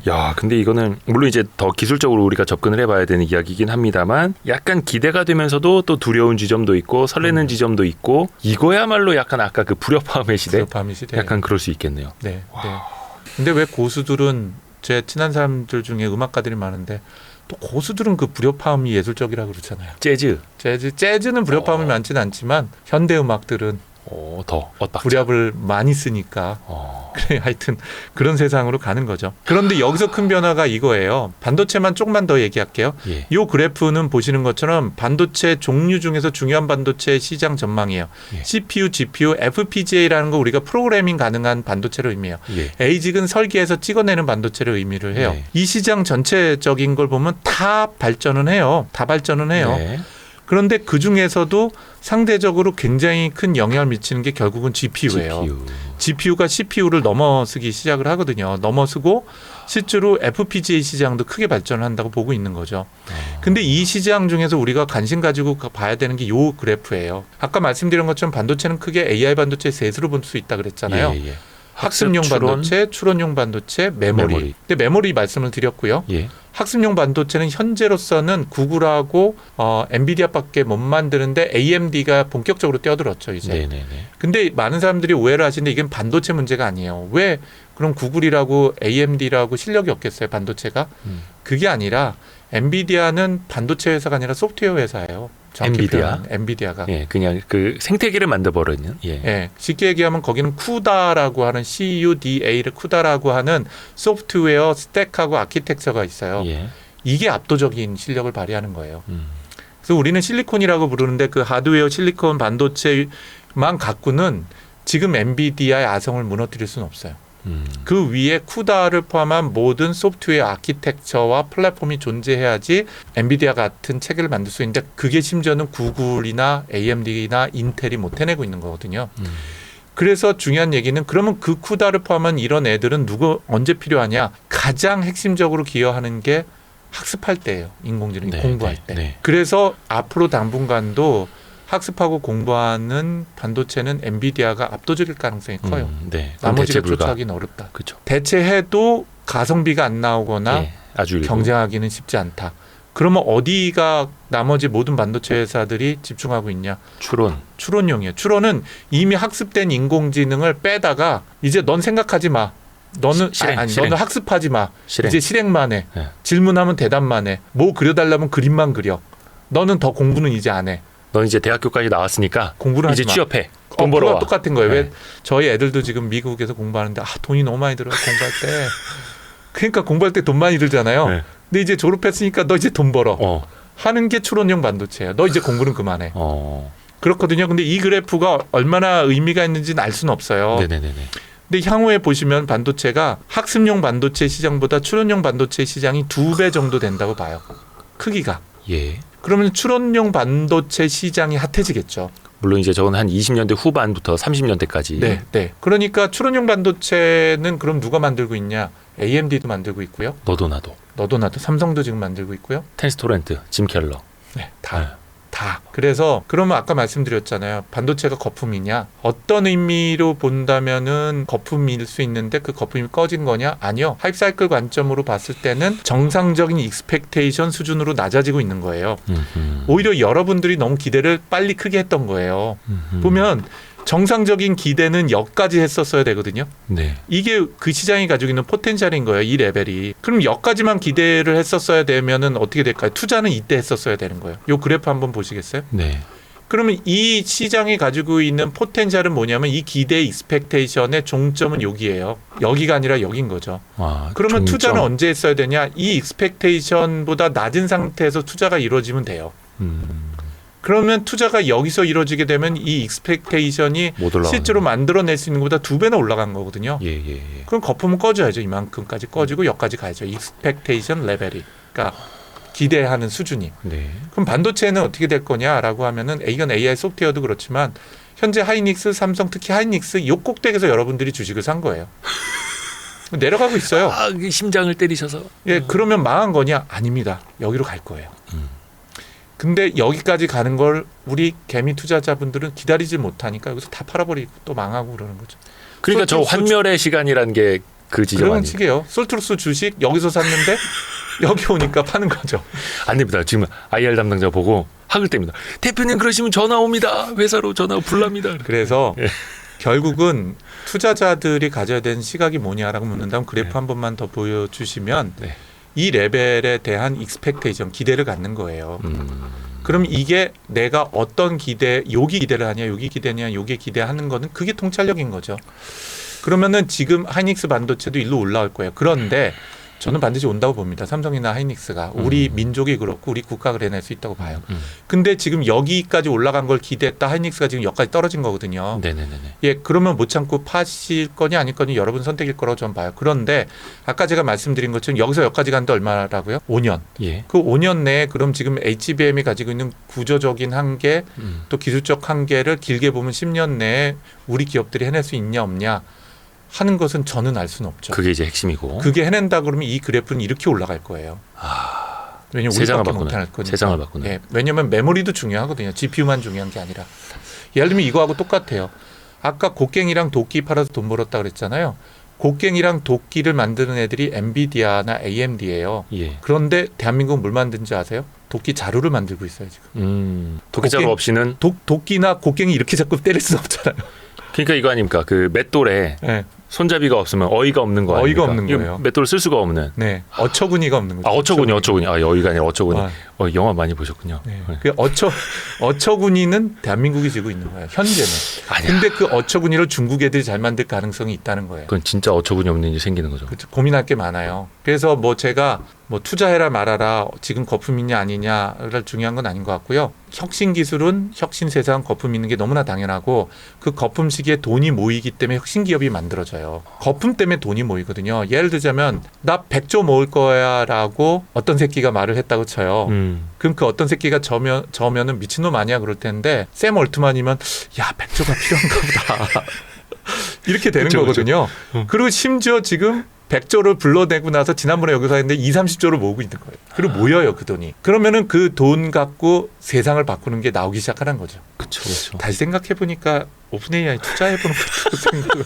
야 근데 이거는 물론 이제 더 기술적으로 우리가 접근을 해봐야 되는 이야기이긴 합니다만 약간 기대가 되면서도 또 두려운 지점도 있고 설레는 지점도 있고 이거야말로 약간 아까 그 불협화음의 시대 불협화음의 시대. 약간 그럴 수 있겠네요. 네. 네. 근데 왜 고수들은 제 친한 사람들 중에 음악가들이 많은데 또 고수들은 그 불협화음이 예술적이라 그러잖아요. 재즈는 불협화음이 많지는 않지만 현대 음악들은 더 엇박자. 불협을 많이 쓰니까 그래 하여튼 그런 세상으로 가는 거죠. 그런데 여기서 큰 변화가 이거예요. 반도체만 조금만 더 얘기할게요. 예. 이 그래프는 보시는 것처럼 반도체 종류 중에서 중요한 반도체 시장 전망이에요. 예. CPU, GPU, FPGA라는 거 우리가 프로그래밍 가능한 반도체를 의미해요. 예. ASIC은 설계해서 찍어내는 반도체를 의미를 해요. 네. 이 시장 전체적인 걸 보면 다 발전은 해요. 네. 그런데 그 중에서도 상대적으로 굉장히 큰 영향을 미치는 게 결국은 GPU예요. GPU가 CPU를 넘어서기 시작을 하거든요. 넘어서고 실제로 FPGA 시장도 크게 발전을 한다고 보고 있는 거죠. 근데 이 시장 중에서 우리가 관심 가지고 봐야 되는 게 요 그래프예요. 아까 말씀드린 것처럼 반도체는 크게 AI 반도체 셋으로 볼 수 있다 그랬잖아요. 예. 학습용 반도체, 추론용 반도체, 메모리. 근데 메모리 말씀을 드렸고요. 예. 학습용 반도체는 현재로서는 구글하고 엔비디아밖에 못 만드는데 AMD가 본격적으로 뛰어들었죠 이제. 네네네. 근데 많은 사람들이 오해를 하시는데 이건 반도체 문제가 아니에요. 왜 그럼 구글이라고 AMD라고 실력이 없겠어요 반도체가? 그게 아니라 엔비디아는 반도체 회사가 아니라 소프트웨어 회사예요. 엔비디아가. 예, 그냥 그 생태계를 만들어버리는. 예. 예, 쉽게 얘기하면 거기는 쿠다라고 하는 CUDA를 쿠다라고 하는 소프트웨어 스택하고 아키텍처가 있어요. 예. 이게 압도적인 실력을 발휘하는 거예요. 그래서 우리는 실리콘이라고 부르는데 그 하드웨어 실리콘 반도체만 갖고는 지금 엔비디아의 아성을 무너뜨릴 수는 없어요. 그 위에 쿠다를 포함한 모든 소프트웨어 아키텍처와 플랫폼이 존재해야지 엔비디아 같은 체계를 만들 수 있는데 그게 심지어는 구글이나 AMD나 인텔이 못 해내고 있는 거거든요. 그래서 중요한 얘기는 그러면 그 쿠다를 포함한 이런 애들은 언제 필요하냐? 가장 핵심적으로 기여하는 게 학습할 때예요. 인공지능이 공부할 때. 네. 그래서 앞으로 당분간도 학습하고 공부하는 반도체는 엔비디아가 압도적일 가능성이 커요. 나머지가 쫓아가기는 어렵다. 그렇죠. 대체해도 가성비가 안 나오거나 예, 아주 경쟁하기는 쉽지 않다. 그러면 어디가 나머지 모든 반도체 회사들이 집중하고 있냐? 추론용이에요. 추론은 이미 학습된 인공지능을 빼다가 이제 넌 생각하지 마. 너는 실행. 너는 학습하지 마. 이제 실행만 해. 예. 질문하면 대답만 해. 뭐 그려달라면 그림만 그려. 너는 더 공부는 이제 안 해. 넌 이제 대학교까지 나왔으니까 공부를 이제 하지 마. 취업해. 돈 벌어와. 똑같은 거예요. 네. 왜 저희 애들도 지금 미국에서 공부하는데 돈이 너무 많이 들어요. 공부할 때. 그러니까 공부할 때 돈 많이 들잖아요. 네. 근데 이제 졸업했으니까 너 이제 돈 벌어. 하는 게 추론용 반도체예요. 너 이제 공부는 그만해. 그렇거든요. 근데 이 그래프가 얼마나 의미가 있는지는 알 수는 없어요. 네네네. 근데 향후에 보시면 반도체가 학습용 반도체 시장보다 추론용 반도체 시장이 2배 정도 된다고 봐요. 크기가. 예. 그러면 추론용 반도체 시장이 핫해지겠죠. 물론 이제 저건 한 20년대 후반부터 30년대까지. 네. 그러니까 추론용 반도체는 그럼 누가 만들고 있냐? AMD도 만들고 있고요. 너도 나도. 삼성도 지금 만들고 있고요. 텐스토렌트, 짐 켈러. 네, 다. 그래서 그러면 아까 말씀드렸잖아요. 반도체가 거품이냐? 어떤 의미로 본다면은 거품일 수 있는데 그 거품이 꺼진 거냐? 아니요. 하이사이클 관점으로 봤을 때는 정상적인 익스펙테이션 수준으로 낮아지고 있는 거예요. 오히려 여러분들이 너무 기대를 빨리 크게 했던 거예요. 보면 정상적인 기대는 여기까지 했었어야 되거든요. 네. 이게 그 시장이 가지고 있는 포텐셜인 거예요. 이 레벨이. 그럼 여기까지만 기대를 했었어야 되면은 어떻게 될까요? 투자는 이때 했었어야 되는 거예요. 요 그래프 한번 보시겠어요? 네. 그러면 이 시장이 가지고 있는 포텐셜은 뭐냐면 이 기대 익스펙테이션의 종점은 여기예요. 여기가 아니라 여긴 거죠. 그러면 투자는 언제 했어야 되냐? 이 익스펙테이션보다 낮은 상태에서 투자가 이루어지면 돼요. 그러면 투자가 여기서 이루어지게 되면 이 익스펙테이션이 실제로 만들어낼 수 있는 것보다 2배나 올라간 거거든요. 예. 그럼 거품은 꺼져야죠. 이만큼까지 꺼지고 여기까지 가야죠. 익스펙테이션 레벨이. 그러니까 기대하는 수준이. 네. 그럼 반도체는 어떻게 될 거냐라고 하면은 이건 AI 소프트웨어도 그렇지만 현재 하이닉스, 삼성 특히 하이닉스 요 꼭대기에서 여러분들이 주식을 산 거예요. 내려가고 있어요. 심장을 때리셔서. 예, 그러면 망한 거냐? 아닙니다. 여기로 갈 거예요. 근데 여기까지 가는 걸 우리 개미 투자자분들은 기다리지 못하니까 여기서 다 팔아버리고 또 망하고 그러는 거죠. 그러니까 저 환멸의 시간이라는 게 그 지점 그런 아니에요? 식이에요. 솔트루스 주식 여기서 샀는데 여기 오니까 파는 거죠. 안 됩니다. 지금 IR 담당자 보고 학을 뗍니다. 대표님 그러시면 전화 옵니다. 회사로 전화 불납니다. 그래서 결국은 투자자들이 가져야 되는 시각이 뭐냐라고 묻는다면 그래프 한 번만 더 보여주시면 이 레벨에 대한 익스펙테이션, 기대를 갖는 거예요. 그럼 이게 내가 어떤 기대, 여기 기대를 하냐, 여기 기대냐, 여기 기대하는 거는 그게 통찰력인 거죠. 그러면은 지금 하이닉스 반도체도 일로 올라올 거예요. 그런데 저는 반드시 온다고 봅니다. 삼성이나 하이닉스가. 우리 민족이 그렇고 우리 국가가 해낼 수 있다고 봐요. 근데 지금 여기까지 올라간 걸 기대했다 하이닉스가 지금 여기까지 떨어진 거거든요. 네네네. 예, 그러면 못 참고 파실 거냐 아닐 거냐 여러분 선택일 거라고 저는 봐요. 그런데 아까 제가 말씀드린 것처럼 여기서 여기까지 가는데 얼마라고요? 5년. 예. 그 5년 내에 그럼 지금 HBM이 가지고 있는 구조적인 한계 또 기술적 한계를 길게 보면 10년 내에 우리 기업들이 해낼 수 있냐 없냐 하는 것은 저는 알 수는 없죠. 그게 이제 핵심이고. 그게 해낸다 그러면 이 그래프는 이렇게 올라갈 거예요. 왜냐면 세상을 우리밖에 바꾸네. 못할 거니까. 세상을 바꾸네. 예, 왜냐하면 메모리도 중요하거든요. GPU만 중요한 게 아니라. 예를 들면 이거하고 똑같아요. 아까 곡괭이랑 도끼 팔아서 돈 벌었다 그랬잖아요. 곡괭이랑 도끼를 만드는 애들이 엔비디아나 AMD예요. 예. 그런데 대한민국은 뭘 만드는지 아세요? 도끼 자루를 만들고 있어요 지금. 도끼자루 없이는. 도끼나 곡괭이 이렇게 자꾸 때릴 수 없잖아요. 그러니까 이거 아닙니까? 그 맷돌에 네. 손잡이가 없으면 어이가 없는 거 아닙니까? 어이가 없는 이거 거예요. 맷돌을 쓸 수가 없는. 네, 어처구니가 없는 거죠. 아 어처구니. 아 어이가 아니라 어처구니. 아. 영화 많이 보셨군요. 네. 네. 그 어처구니는 대한민국이 지고 있는 거예요. 현재는. 아니야. 근데 그 어처구니를 중국 애들이 잘 만들 가능성이 있다는 거예요. 그건 진짜 어처구니 없는 일이 생기는 거죠. 그렇죠. 고민할 게 많아요. 그래서 뭐 제가 뭐 투자해라 말아라 지금 거품이냐 아니냐를 중요한 건 아닌 것 같고요. 혁신 기술은 혁신 세상 거품 있는 게 너무나 당연하고 그 거품 시기에 돈이 모이기 때문에 혁신 기업이 만들어져요. 거품 때문에 돈이 모이거든요. 예를 들자면 나 100조 모을 거야라고 어떤 새끼가 말을 했다고 쳐요. 그럼 그 어떤 새끼가 저면은 미친놈 아니야 그럴 텐데 샘 얼트만이면 야 100조가 필요한가 보다. 이렇게 되는 그쵸, 거거든요. 그리고 심지어 지금 100조를 불러내고 나서 지난번에 여기서 했는데 2, 30조를 모으고 있는 거예요. 그리고 모여요, 그 돈이. 그러면은 그 돈 갖고 세상을 바꾸는 게 나오기 시작하는 거죠. 그렇죠. 다시 생각해 보니까 오픈 AI 투자해보는 것도 생각을.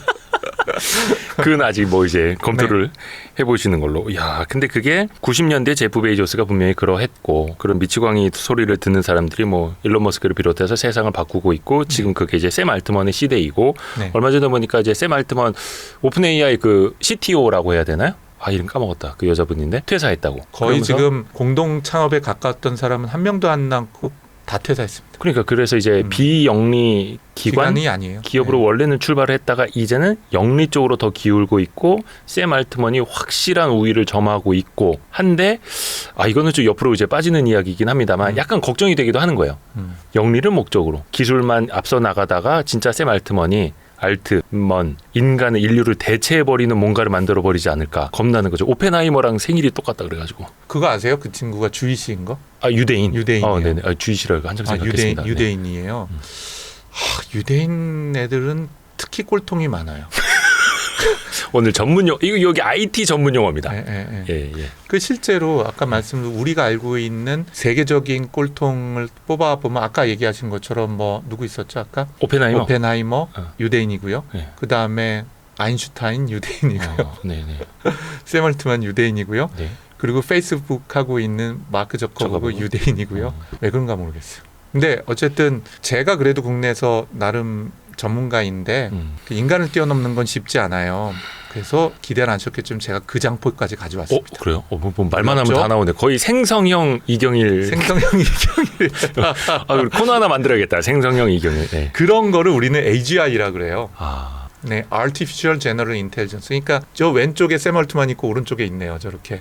그건 아직 뭐 이제 검토를 해보시는 걸로. 야, 근데 그게 90년대 제프 베이조스가 분명히 그러했고 그런 미치광이 소리를 듣는 사람들이 뭐 일론 머스크를 비롯해서 세상을 바꾸고 있고 지금 그게 이제 샘 알트먼의 시대이고 네. 얼마 전에 보니까 이제 샘 알트먼 오픈 AI 그 CTO라고 해야 되나요? 아 이름 까먹었다. 그 여자분인데 퇴사했다고. 거의 그러면서 지금 공동 창업에 가까웠던 사람은 한 명도 안 남고 다 퇴사했습니다. 그러니까 그래서 이제 비영리 기관이 아니에요. 기업으로 네. 원래는 출발을 했다가 이제는 영리 쪽으로 더 기울고 있고 샘 알트먼이 확실한 우위를 점하고 있고 한데 아 이거는 좀 옆으로 이제 빠지는 이야기이긴 합니다만 약간 걱정이 되기도 하는 거예요. 영리를 목적으로 기술만 앞서 나가다가 진짜 샘 알트먼이 인간의 인류를 대체해버리는 뭔가를 만들어버리지 않을까 겁나는 거죠. 오펜하이머랑 생일이 똑같다 그래가지고. 그거 아세요? 그 친구가 주이시인 거? 아 유대인. 유대인이에요. 네네. 주이시라고 한참 생각했습니다. 유대인이에요. 유대인 애들은 특히 꼴통이 많아요. 오늘 전문용 이거 여기 IT 전문 용어입니다. 예. 그 실제로 아까 말씀드린 우리가 알고 있는 세계적인 꼴통을 뽑아 보면 아까 얘기하신 것처럼 뭐 누구 있었죠 아까? 오펜하이머 유대인이고요. 네. 그 다음에 아인슈타인 유대인이고요. 네네. 샘 얼트만 유대인이고요. 네. 그리고 페이스북 하고 있는 마크 저커버그 유대인이고요. 왜 그런가 모르겠어요. 근데 어쨌든 제가 그래도 국내에서 나름 전문가인데 그 인간을 뛰어넘는 건 쉽지 않아요. 그래서 기대는 않으셨겠지만 제가 그 장포까지 가져왔습니다. 그래요? 뭐 말만 하면 다 나오네. 거의 생성형 이경일. 생성형 이경일. 우리 코너 하나 만들어야겠다. 생성형 이경일. 네. 그런 거를 우리는 AGI라 그래요. 아. 네, Artificial General Intelligence. 그러니까 저 왼쪽에 샘 얼트만 있고 오른쪽에 있네요. 저렇게.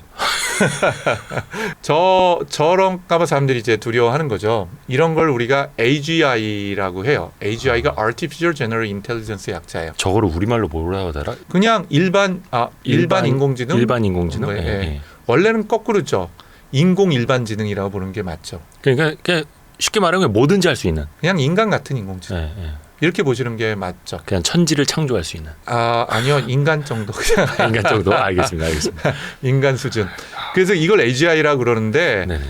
저런가 봐 사람들이 이제 두려워하는 거죠. 이런 걸 우리가 AGI라고 해요. AGI가 Artificial General Intelligence의 약자예요. 저거를 우리말로 뭐라고 하더라? 그냥 일반 인공지능? 일반 인공지능? 네. 예. 원래는 거꾸로죠. 인공 일반지능이라고 보는 게 맞죠. 그러니까 쉽게 말하면 뭐든지 할 수 있는. 그냥 인간 같은 인공지능. 예. 이렇게 보시는 게 맞죠. 그냥 천지를 창조할 수 있는. 아니요. 인간 정도. 그냥 인간 정도? 알겠습니다. 인간 수준. 그래서 이걸 AGI라고 그러는데 네네네.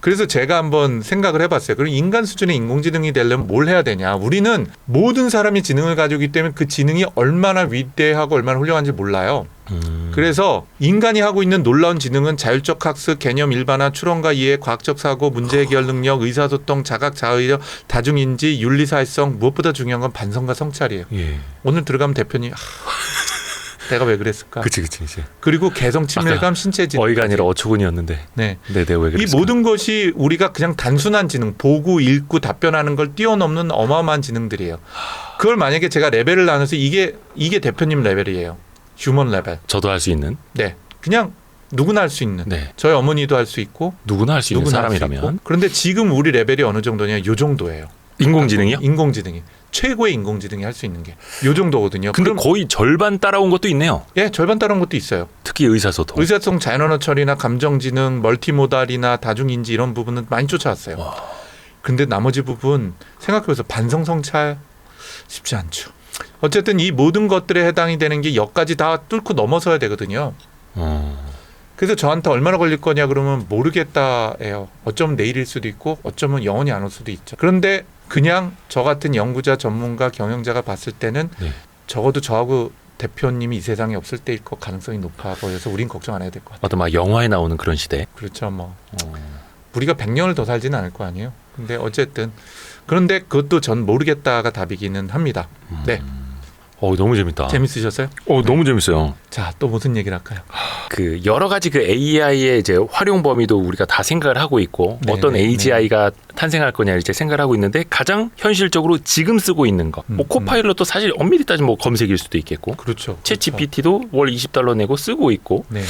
그래서 제가 한번 생각을 해봤어요. 그럼 인간 수준의 인공지능이 되려면 뭘 해야 되냐. 우리는 모든 사람이 지능을 가지고 있기 때문에 그 지능이 얼마나 위대하고 얼마나 훌륭한지 몰라요. 그래서 인간이 하고 있는 놀라운 지능은 자율적 학습, 개념 일반화, 추론과 이해, 과학적 사고, 문제 해결 능력, 의사소통, 자각, 자의력, 다중인지, 윤리사회성, 무엇보다 중요한 건 반성과 성찰이에요. 예. 오늘 들어가면 대표님 내가 왜 그랬을까? 그치. 그리고 개성 친밀감, 신체 지능. 어이가 아니라 어처구니였는데. 네. 내가 왜 그랬을까? 이 모든 것이 우리가 그냥 단순한 지능, 보고 읽고 답변하는 걸 뛰어넘는 어마어마한 지능들이에요. 그걸 만약에 제가 레벨을 나눠서 이게 대표님 레벨이에요. 휴먼 레벨. 저도 할 수 있는. 네. 그냥 누구나 할 수 있는. 네. 저희 어머니도 할 수 있고 누구나 할 수 있는 누구나 할수 사람이라면. 있고. 그런데 지금 우리 레벨이 어느 정도냐? 요 정도예요. 인공지능이요? 인공지능이. 최고의 인공지능이 할 수 있는 게 요 정도거든요. 근데 그럼 거의 절반 따라온 것도 있네요. 예, 절반 따라온 것도 있어요. 특히 의사소통. 의사소통, 자연언어 처리나 감정지능, 멀티모달이나 다중인지 이런 부분은 많이 쫓아왔어요. 근데 나머지 부분 생각해보세요. 반성성찰 쉽지 않죠. 어쨌든 이 모든 것들에 해당이 되는 게 여기까지 다 뚫고 넘어서야 되거든요. 그래서 저한테 얼마나 걸릴 거냐 그러면 모르겠다예요. 어쩌면 내일일 수도 있고 어쩌면 영원히 안 올 수도 있죠. 그런데 그냥 저 같은 연구자, 전문가, 경영자가 봤을 때는 네. 적어도 저하고 대표님이 이 세상에 없을 때일 것 가능성이 높아 보여서 우린 걱정 안 해야 될 것 같아요. 어떤 막 영화에 나오는 그런 시대. 그렇죠. 뭐 우리가 100년을 더 살지는 않을 거 아니에요. 근데 어쨌든 그런데 그것도 전 모르겠다가 답이기는 합니다. 네. 너무 재밌다. 재밌으셨어요? 너무 재밌어요. 자, 또 무슨 얘기를 할까요? 그 여러 가지 그 AI의 이제 활용 범위도 우리가 다 생각을 하고 있고 네, 어떤 네, AGI가 탄생할 거냐 이제 생각을 하고 있는데 가장 현실적으로 지금 쓰고 있는 거. 뭐 코파일럿도 사실 엄밀히 따지면 뭐 검색일 수도 있겠고. 그렇죠. 챗 GPT도 월 $20 내고 쓰고 있고. 네.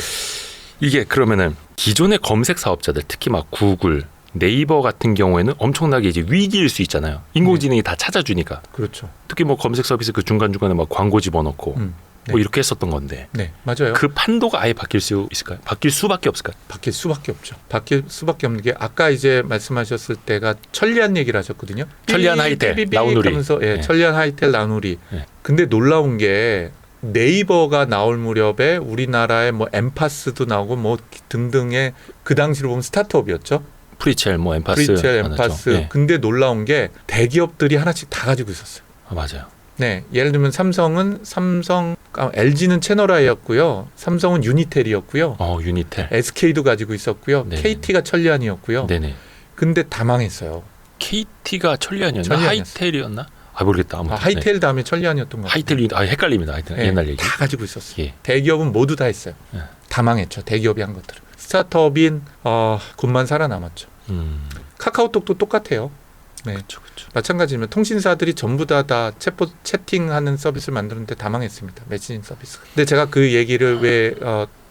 이게 그러면은 기존의 검색 사업자들 특히 막 구글, 네이버 같은 경우에는 엄청나게 이제 위기일 수 있잖아요. 인공지능이 다 찾아주니까. 그렇죠. 특히 뭐 검색 서비스 그 중간중간에 막 광고 집어넣고 네. 뭐 이렇게 했었던 건데. 네, 맞아요. 그 판도가 아예 바뀔 수 있을까요? 바뀔 수밖에 없을까요? 바뀔 수밖에 없죠. 바뀔 수밖에 없는 게 아까 이제 말씀하셨을 때가 천리안 얘기를 하셨거든요. 천리안 하이텔, 나우누리. 하면서 예, 네. 천리안 하이텔 나우누리. 네. 근데 놀라운 게 네이버가 나올 무렵에 우리나라에 뭐 엠파스도 나오고 뭐 등등의 그 당시로 보면 스타트업이었죠. 프리첼, 뭐 엠파스, 프리첼, 많았죠. 엠파스. 예. 근데 놀라운 게 대기업들이 하나씩 다 가지고 있었어요. 맞아요. 네, 예를 들면 LG는 채널아이였고요, 삼성은 유니텔이었고요, 유니텔. SK도 가지고 있었고요, 네. KT가 천리안이었고요. 네네. 근데 다 망했어요. KT가 천리안이었나? 천리안이었어요. 하이텔이었나? 모르겠다. 아무튼. 하이텔 다음에 천리안이었던 것 같아요. 하이텔이 헷갈립니다. 하여튼 네, 옛날 얘기. 다 가지고 있었어요. 예. 대기업은 모두 다 했어요. 예. 다 망했죠. 대기업이 한 것들은. 스타트업인 곧만 살아남았죠. 카카오톡도 똑같아요. 네. 그렇죠. 마찬가지면 통신사들이 전부 다 챗봇 채팅하는 서비스를 만드는데 다 망했습니다. 메시징 서비스. 근데 제가 그 얘기를 왜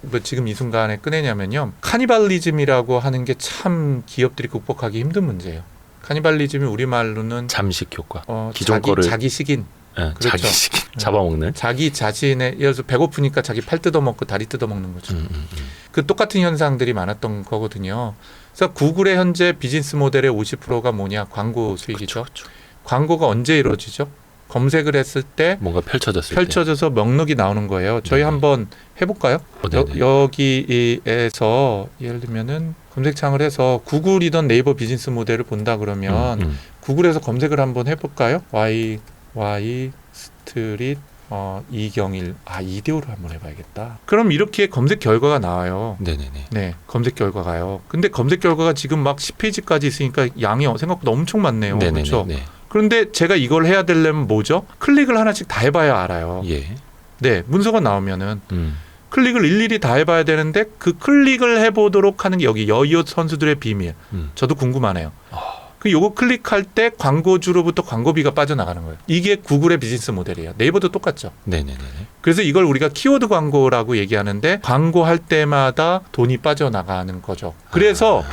뭐 지금 이 순간에 꺼내냐면요. 카니발리즘이라고 하는 게 참 기업들이 극복하기 힘든 문제예요. 카니발리즘이 우리말로는 잠식 효과. 기존 거를 자기 식인. 예, 그렇죠. 자기식 잡아먹는. 자기 자신의 예를 들어서 배고프니까 자기 팔 뜯어먹고 다리 뜯어먹는 거죠. 그 똑같은 현상들이 많았던 거거든요. 그래서 구글의 현재 비즈니스 모델의 50%가 뭐냐? 광고 수익이죠. 그쵸. 광고가 언제 이루어지죠? 검색을 했을 때 뭔가 펼쳐져서 명록이 나오는 거예요. 저희 한번 해볼까요? 여기에서 예를 들면은 검색창을 해서 구글이던 네이버 비즈니스 모델을 본다 그러면 구글에서 검색을 한번 해볼까요? Y 스트릿 이경일 이대호로 한번 해봐야겠다. 그럼 이렇게 검색 결과가 나와요. 네네네. 네, 검색 결과가요. 근데 검색 결과가 지금 막 10페이지까지 있으니까 양이 생각보다 엄청 많네요. 네네네. 그렇죠? 네. 그런데 제가 이걸 해야 되려면 뭐죠? 클릭을 하나씩 다 해봐야 알아요. 예. 네, 문서가 나오면은 클릭을 일일이 다 해봐야 되는데 그 클릭을 해보도록 하는 게 여기 여의옷 선수들의 비밀. 저도 궁금하네요. 그 요거 클릭할 때 광고주로부터 광고비가 빠져나가는 거예요. 이게 구글의 비즈니스 모델이에요. 네이버도 똑같죠. 네네네. 그래서 이걸 우리가 키워드 광고라고 얘기하는데 광고할 때마다 돈이 빠져나가는 거죠. 그래서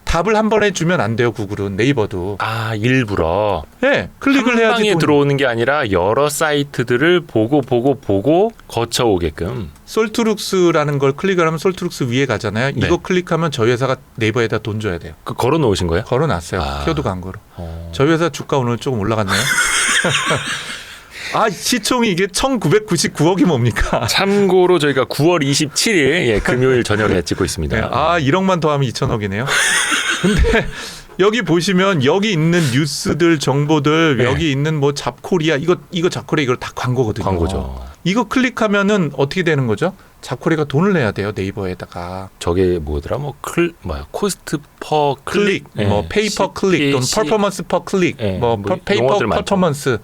답을 한 번에 주면 안 돼요. 구글은 네이버도. 일부러 네, 클릭을 한 해야지 방에 들어오는 게 아니라 여러 사이트들을 보고 거쳐오게끔. 솔트룩스라는 걸 클릭을 하면 솔트룩스 위에 가잖아요. 네. 이거 클릭하면 저희 회사가 네이버에다 돈 줘야 돼요. 그 걸어 놓으신 거예요? 걸어놨어요. 키워드 광고로. 저희 회사 주가 오늘 조금 올라갔네요. 시총이 이게 1999억이 뭡니까? 참고로 저희가 9월 27일 금요일 저녁에 찍고 있습니다. 네, 1억만 더하면 2천억이네요. 근데 여기 보시면 여기 있는 뉴스들 정보들 네. 여기 있는 뭐 잡코리아 이거 잡코리아 이거 다 광고거든요. 광고죠. 이거 클릭하면은 어떻게 되는 거죠? 잡코리아가 돈을 내야 돼요 네이버에다가. 저게 뭐더라? 코스트 퍼 클릭, 뭐 페이퍼 클릭 또는 퍼포먼스 퍼 클릭, 뭐 페이퍼 용어들 많죠. 퍼포먼스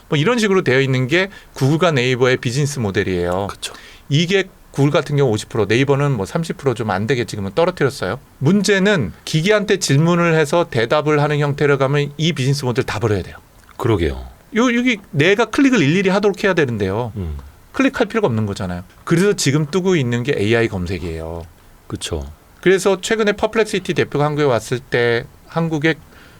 뭐 이런 식으로 되어 있는 게 구글과 네이버의 비즈니스 모델이에요. 그렇죠. 이게 구글 같은 경우 50%, 네이버는 뭐 30% 좀 안 되게 지금은 떨어뜨렸어요. 문제는 기계한테 질문을 해서 대답을 하는 형태로 가면 이 비즈니스 모델 다 버려야 돼요. 그러게요. 여기 내가 클릭을 일일이 하도록 해야 되는데요. 클릭할 필요가 없는 거잖아요. 그래서 지금 뜨고 있는 게 AI 검색이에요. 그렇죠. 그래서 최근에 퍼플렉시티 대표가 한국에 왔을 때 한국에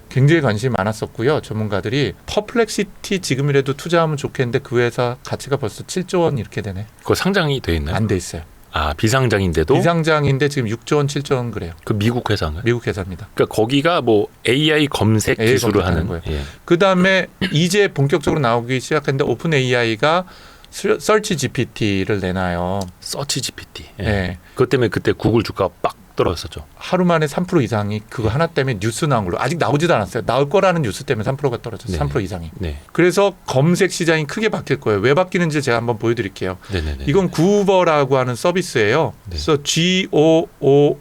굉장히 관심이 많았었고요. 전문가들이 퍼플렉시티 지금이라도 투자하면 좋겠는데 그 회사 가치가 벌써 7조 원 이렇게 되네. 그거 상장이 돼 있나요? 안 돼 있어요. 아, 비상장인데도 비상장인데 지금 6조 원, 7조 원 그래요. 그 미국 회사인가요? 미국 회사입니다. 그러니까 거기가 뭐 AI 검색 AI 기술을 검색하는 하는 거예요. 예. 그다음에 이제 본격적으로 나오기 시작했는데 오픈 AI가 서치 GPT를 내놔요. 서치 GPT. 예. 네. 그것 때문에 그때 구글 주가가 빡 떨어졌었죠. 하루 만에 3% 이상이 그거 하나 때문에 뉴스 나온 걸로 아직 나오지도 않았어요. 나올 거라는 뉴스 때문에 3%가 떨어졌어요. 네. 3% 이상이. 네. 그래서 검색 시장이 크게 바뀔 거예요. 왜 바뀌는지 제가 한번 보여드릴게요. 네네네. 이건 구우버라고 하는 서비스예요. 네. 그래서 GOOVER,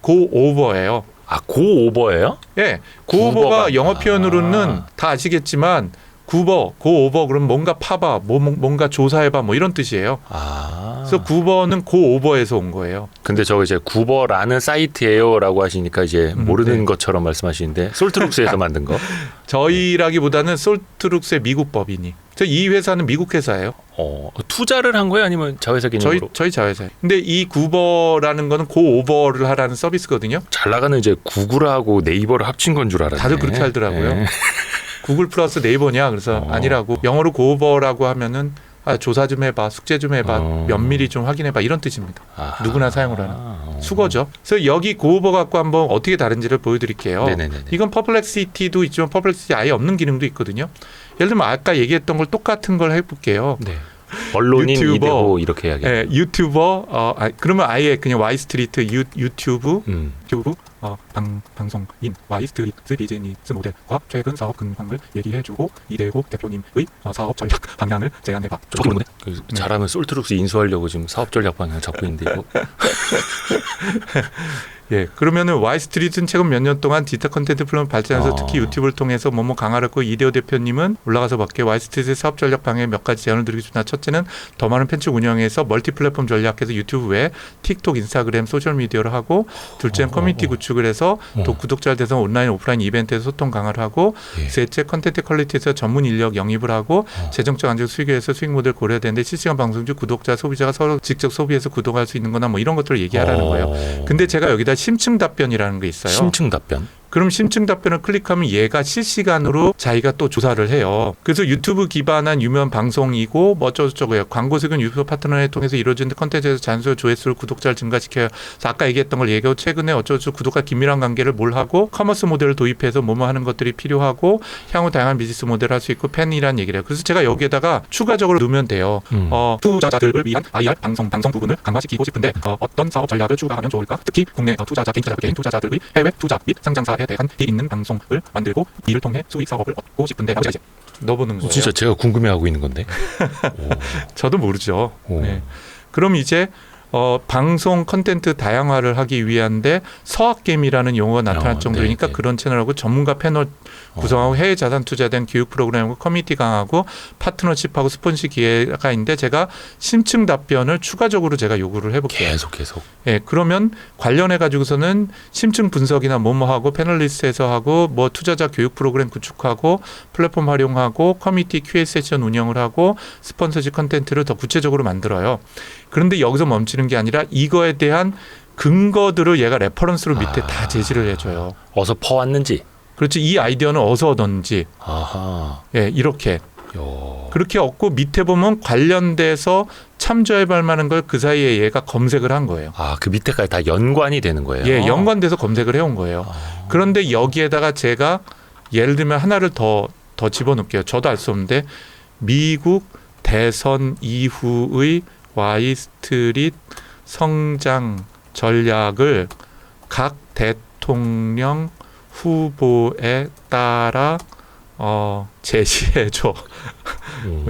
고오버예요. 아, 고오버예요? 예, 구우버가- 고오버가 영어 표현으로는 아. 다 아시겠지만 구버, 고오버 그러면 뭔가 파봐, 뭔가 조사해봐 뭐 이런 뜻이에요. 아. 그래서 구버는 고오버에서 온 거예요. 근데 저거 이제 구버라는 사이트예요라고 하시니까 이제 모르는 네. 것처럼 말씀하시는데 솔트룩스에서 만든 거. 저희라기보다는 솔트룩스의 미국 법인이. 이 회사는 미국 회사예요. 투자를 한 거예요, 아니면 자회사 개념으로? 저희 자회사예요. 근데 이 구버라는 거는 고오버를 하라는 서비스거든요. 잘 나가는 이제 구글하고 네이버를 합친 건 줄 알았네. 다들 그렇게 알더라고요. 네. 구글 플러스 네이버냐? 그래서 아니라고. 영어로 고오버라고 하면은 조사 좀 해봐, 숙제 좀 해봐, 면밀히 좀 확인해봐 이런 뜻입니다. 아하. 누구나 사용을 하는 수거죠. 그래서 여기 고오버 갖고 한번 어떻게 다른지를 보여드릴게요. 네네네네. 이건 퍼플렉시티도 있지만 퍼플렉시티 아예 없는 기능도 있거든요. 예를 들면 아까 얘기했던 걸 똑같은 걸 해볼게요. 네. 언론인 유튜버. 이대호 이렇게 해야겠네. 예, 유튜버 그러면 아예 그냥 와이스트리트 유튜브 방송인 와이스트리트 비즈니스 모델과 최근 사업 근황을 얘기해주고 이대호 대표님의 사업 전략 방향을 제안해봐. 저기 뭐네? 잘하면 솔트룩스 인수하려고 지금 사업 전략 방향을 잡고 있는데 이거. 예, 그러면은 와이스트리트는 최근 몇 년 동안 디지털 컨텐트 플랫폼 발전해서 아. 특히 유튜브를 통해서 뭐뭐 강화했고 이대호 대표님은 올라가서 밖에 와이스트리트의 사업 전략 방향에 몇 가지 제안을 드리겠습니다. 첫째는 더 많은 팬츠 운영해서 멀티 플랫폼 전략해서 유튜브 외에 틱톡, 인스타그램, 소셜 미디어를 하고 둘째는 커뮤니티 구축을 해서 또 구독자를 대해서 온라인, 오프라인 이벤트에서 소통 강화를 하고 예. 셋째 컨텐트 퀄리티에서 전문 인력 영입을 하고 재정적 안정 수익에서 수익 모델 고려해야 되는데 실시간 방송 중 구독자, 소비자가 서로 직접 소비해서 구독할 수 있는 거나 뭐 이런 것들을 얘기하라는 거예요. 근데 제가 여기다 심층 답변이라는 게 있어요. 심층 답변. 그럼 심층 답변을 클릭하면 얘가 실시간으로 자기가 또 조사를 해요. 그래서 유튜브 기반한 유명 방송이고 뭐 어쩌고저쩌고요. 광고 수익은 유튜브 파트너를 통해서 이루어지는 컨텐츠에서 자연스러운 조회수를 구독자를 증가시켜요. 그래서 아까 얘기했던 걸 얘기하고 최근에 어쩌고저쩌고 구독과 긴밀한 관계를 뭘 하고 커머스 모델을 도입해서 뭐뭐 하는 것들이 필요하고 향후 다양한 비즈니스 모델을 할 수 있고 팬이라는 얘기를 해요. 그래서 제가 여기에다가 추가적으로 넣으면 돼요. 투자자들을 위한 IR 방송 부분을 강화시키고 싶은데 어떤 사업 전략을 추가하면 좋을까? 특히 국내 투자자, 개인 투자자들의 해외 투자 및 상장사 에 대한 있는 방송을 만들고 이를 통해 수익 사업을 얻고 싶은데 라고 이제 넣어보는 거예요. 진짜 제가 궁금해하고 있는 건데. 저도 모르죠. 네. 그럼 이제 방송 컨텐트 다양화를 하기 위한데 서학겜이라는 용어가 나타날 정도니까 네. 그런 채널하고 전문가 패널 구성하고 해외 자산 투자에 대한 교육 프로그램하고 커뮤니티 강화하고 파트너십하고 스폰시 기회가 있는데 제가 심층 답변을 추가적으로 제가 요구를 해볼게요. 계속. 예, 그러면 관련해 가지고서는 심층 분석이나 뭐뭐하고 패널리스트에서 하고 뭐 투자자 교육 프로그램 구축하고 플랫폼 활용하고 커뮤니티 QA 세션 운영을 하고 스폰서십 컨텐츠를 더 구체적으로 만들어요. 그런데 여기서 멈추는 게 아니라 이거에 대한 근거들을 얘가 레퍼런스로 밑에 다 제시를 해줘요. 어서 퍼왔는지. 그렇지. 이 아이디어는 어디서 얻었는지. 아하. 예, 이렇게. 요. 그렇게 얻고 밑에 보면 관련돼서 참조해볼 만한 걸 그 사이에 얘가 검색을 한 거예요. 아, 그 밑에까지 다 연관이 되는 거예요. 예, 연관돼서 검색을 해온 거예요. 그런데 여기에다가 제가 예를 들면 하나를 더 집어넣을게요. 저도 알 수 없는데 미국 대선 이후의 와이스트릿 성장 전략을 각 대통령 후보에 따라 제시해줘.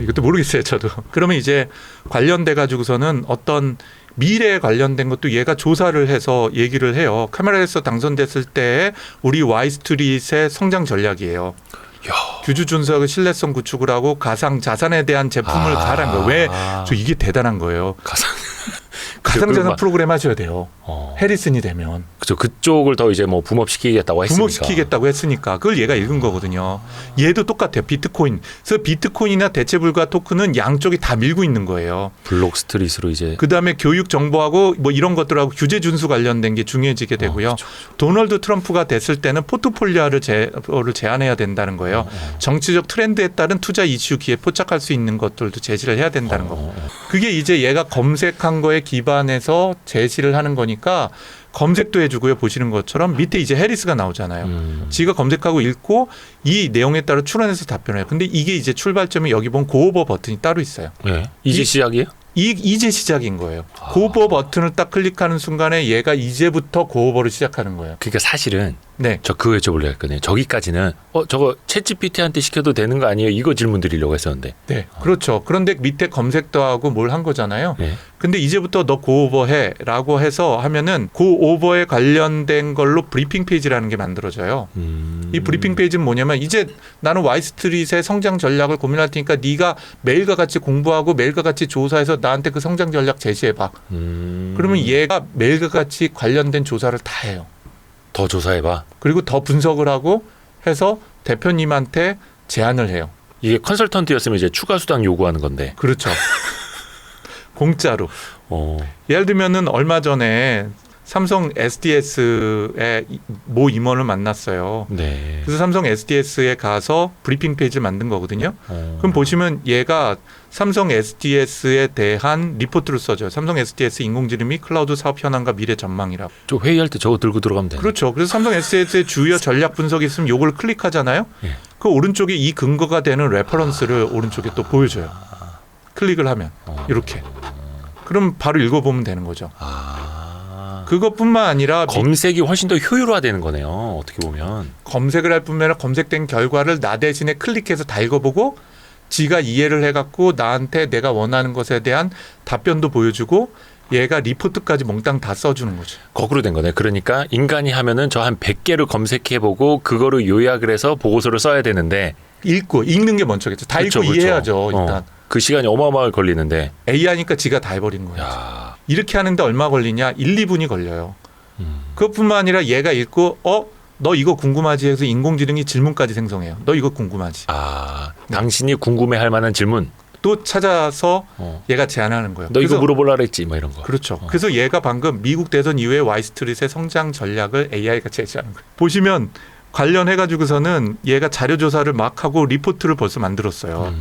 이것도 모르겠어요, 저도. 그러면 이제 관련돼 가지고서는 어떤 미래에 관련된 것도 얘가 조사를 해서 얘기를 해요. 카메라에서 당선됐을 때 우리 와이스트릿의 성장 전략이에요. 야. 규주 준수하고 신뢰성 구축을 하고 가상 자산에 대한 제품을 가라는 거예요. 왜? 저 이게 대단한 거예요. 가상 자산 프로그램 하셔야 돼요. 해리슨이 되면. 그죠. 그쪽을 더 이제 뭐 붐업시키겠다고 했으니까. 붐업시키겠다고 했으니까 그걸 얘가 읽은 거거든요. 얘도 똑같아요. 비트코인. 그래서 비트코인이나 대체 불가 토큰은 양쪽이 다 밀고 있는 거예요. 블록 스트릿으로 이제. 그다음에 교육 정보하고 뭐 이런 것들하고 규제 준수 관련된 게 중요해지게 되고요. 그쵸. 도널드 트럼프가 됐을 때는 포트폴리오를 제한해야 된다는 거예요. 정치적 트렌드에 따른 투자 이슈 기에 포착할 수 있는 것들도 제시를 해야 된다는 거. 그게 이제 얘가 검색한 거에 기반해서 제시를 하는 거니까 검색도 해주고요. 보시는 것처럼 밑에 이제 해리스가 나오잖아요. 지가 검색하고 읽고 이 내용에 따라 추론해서 답변해요. 근데 이게 이제 출발점이 여기 보면 고오버 버튼이 따로 있어요. 네. 이제 시작이에요? 이제 시작인 거예요. 고오버 버튼을 딱 클릭하는 순간에 얘가 이제부터 고오버를 시작하는 거예요. 그러니까 사실은 네. 저 그거 여쭤보려고 했거든요. 저기까지는 저거 챗GPT한테 시켜도 되는 거 아니에요? 이거 질문 드리려고 했었는데. 네, 그렇죠. 그런데 밑에 검색도 하고 뭘 한 거잖아요. 네. 근데 이제부터 너 고오버 해라고 해서 하면은 고오버에 관련된 걸로 브리핑 페이지라는 게 만들어져요. 이 브리핑 페이지는 뭐냐면 이제 나는 와이스트릿의 성장 전략을 고민할 테니까 네가 매일과 같이 공부하고 매일과 같이 조사해서 나한테 그 성장 전략 제시해봐. 그러면 얘가 매일과 같이 관련된 조사를 다 해요. 더 조사해봐. 그리고 더 분석을 하고 해서 대표님한테 제안을 해요. 이게 컨설턴트였으면 이제 추가 수당 요구하는 건데. 그렇죠. 공짜로. 예를 들면은 얼마 전에 삼성 SDS의 모 임원을 만났어요. 네. 그래서 삼성 SDS에 가서 브리핑 페이지를 만든 거거든요. 그럼 보시면 얘가 삼성 SDS에 대한 리포트를 써줘요. 삼성 SDS 인공지능 및 클라우드 사업 현황과 미래 전망이라고. 저 회의할 때 저거 들고 들어가면 돼요. 그렇죠. 그래서 삼성 SDS의 주요 전략 분석이 있으면 요걸 클릭하잖아요. 예. 그 오른쪽에 이 근거가 되는 레퍼런스를 오른쪽에 또 보여줘요. 클릭을 하면 이렇게. 그럼 바로 읽어보면 되는 거죠. 그것뿐만 아니라 검색이 훨씬 더 효율화되는 거네요. 어떻게 보면. 검색을 할 뿐만 아니라 검색된 결과를 나 대신에 클릭해서 다 읽어보고 지가 이해를 해갖고 나한테 내가 원하는 것에 대한 답변도 보여주고 얘가 리포트까지 몽땅 다 써주는 거죠. 거꾸로 된 거네. 그러니까 인간이 하면은 저 한 100개를 검색해보고 그거를 요약을 해서 보고서를 써야 되는데 읽는 게 먼저겠죠. 다 그렇죠, 읽고 그렇죠. 이해하죠. 일단. 그 시간이 어마어마하게 걸리는데. AI니까 지가 다 해버린 거예요. 야. 이렇게 하는데 얼마 걸리냐? 1, 2분이 걸려요. 그것뿐만 아니라 얘가 읽고 너 이거 궁금하지 해서 인공지능이 질문까지 생성해요. 너 이거 궁금하지? 당신이 궁금해할 만한 질문. 또 찾아서 얘가 제안하는 거예요. 너 이거 물어보려고 그랬지 뭐 이런 거. 그렇죠. 그래서 얘가 방금 미국 대선 이후에 와이스트릿의 성장 전략을 AI가 제시하는 거예요. 보시면 관련해가지고서는 얘가 자료조사를 막 하고 리포트를 벌써 만들었어요.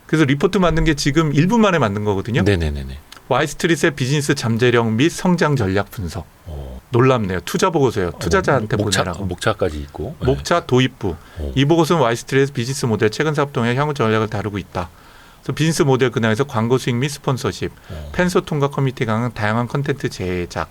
그래서 리포트 만든 게 지금 1분 만에 만든 거거든요. 네네네네. 와이스트릿의 비즈니스 잠재력 및 성장 전략 분석. 놀랍네요. 투자 보고서예요. 투자자한테 보내라고. 목차까지 있고. 목차 도입부. 이 보고서는 와이스트릿 비즈니스 모델 최근 사업 동향 향후 전략을 다루고 있다. 그래서 비즈니스 모델 근황에서 광고 수익 및 스폰서십, 팬소 통과 커뮤니티 강화, 다양한 컨텐츠 제작,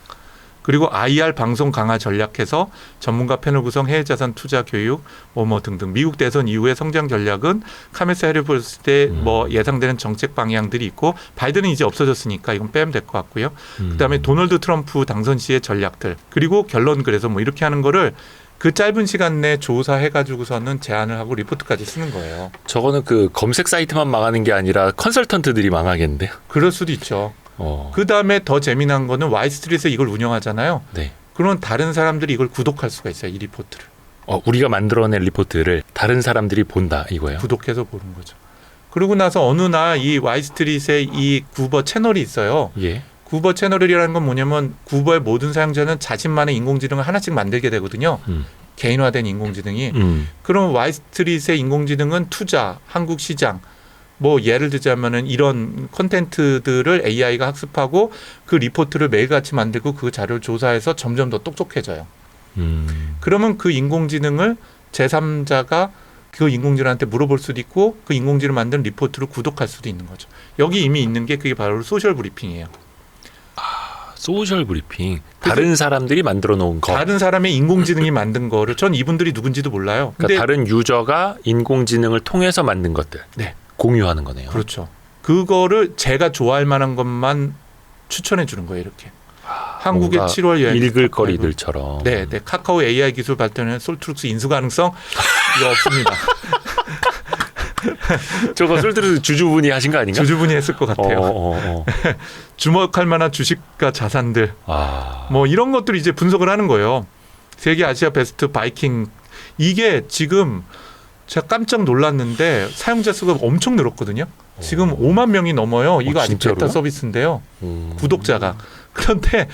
그리고 IR 방송 강화 전략해서 전문가 패널 구성, 해외 자산 투자 교육, 뭐 등등. 미국 대선 이후의 성장 전략은 카메사 해를 봤을 때 뭐 예상되는 정책 방향들이 있고 바이든은 이제 없어졌으니까 이건 빼면 될 것 같고요. 그다음에 도널드 트럼프 당선 시의 전략들 그리고 결론 그래서 뭐 이렇게 하는 거를 그 짧은 시간 내에 조사해가지고서는 제안을 하고 리포트까지 쓰는 거예요. 저거는 그 검색 사이트만 망하는 게 아니라 컨설턴트들이 망하겠는데요. 그럴 수도 있죠. 그 다음에 더 재미난 거는 와이스트릿에서 이걸 운영하잖아요. 네. 그러면 다른 사람들이 이걸 구독할 수가 있어요. 이 리포트를. 우리가 만들어낸 리포트를 다른 사람들이 본다 이거예요. 구독해서 보는 거죠. 그러고 나서 어느 날 이 와이스트릿에 이 구버 채널이 있어요. 예. 구버 채널이라는 건 뭐냐면 구버의 모든 사용자는 자신만의 인공지능을 하나씩 만들게 되거든요. 개인화된 인공지능이. 그럼 와이스트릿의 인공지능은 투자, 한국 시장, 뭐 예를 들자면은 이런 콘텐츠들을 AI가 학습하고 그 리포트를 매일같이 만들고 그 자료를 조사해서 점점 더 똑똑해져요. 그러면 그 인공지능을 제3자가 그 인공지능한테 물어볼 수도 있고 그 인공지능을 만든 리포트를 구독할 수도 있는 거죠. 여기 이미 있는 게 그게 바로 소셜 브리핑이에요. 소셜 브리핑. 다른 사람들이 만들어 놓은 거. 다른 사람의 인공지능이 만든 거를 전 이분들이 누군지도 몰라요. 근데 그러니까 다른 유저가 인공지능을 통해서 만든 것들. 네. 공유하는 거네요. 그렇죠. 그거를 제가 좋아할 만한 것만 추천해 주는 거예요. 이렇게. 한국의 7월 여행 읽을 거리들처럼. 네, 네. 카카오 AI 기술 발전에 솔트룩스 인수 가능성 이거 없습니다. 저거 솔트룩스 주주분이 하신 거 아닌가? 주주분이 했을 것 같아요. 주목할 만한 주식과 자산들 뭐 이런 것들 이제 분석을 하는 거예요. 세계 아시아 베스트 바이킹 이게 지금 제가 깜짝 놀랐는데 사용자 수가 엄청 늘었거든요. 지금 5만 명이 넘어요. 이거 아직 진짜로요? 베타 서비스인데요. 구독자가. 그런데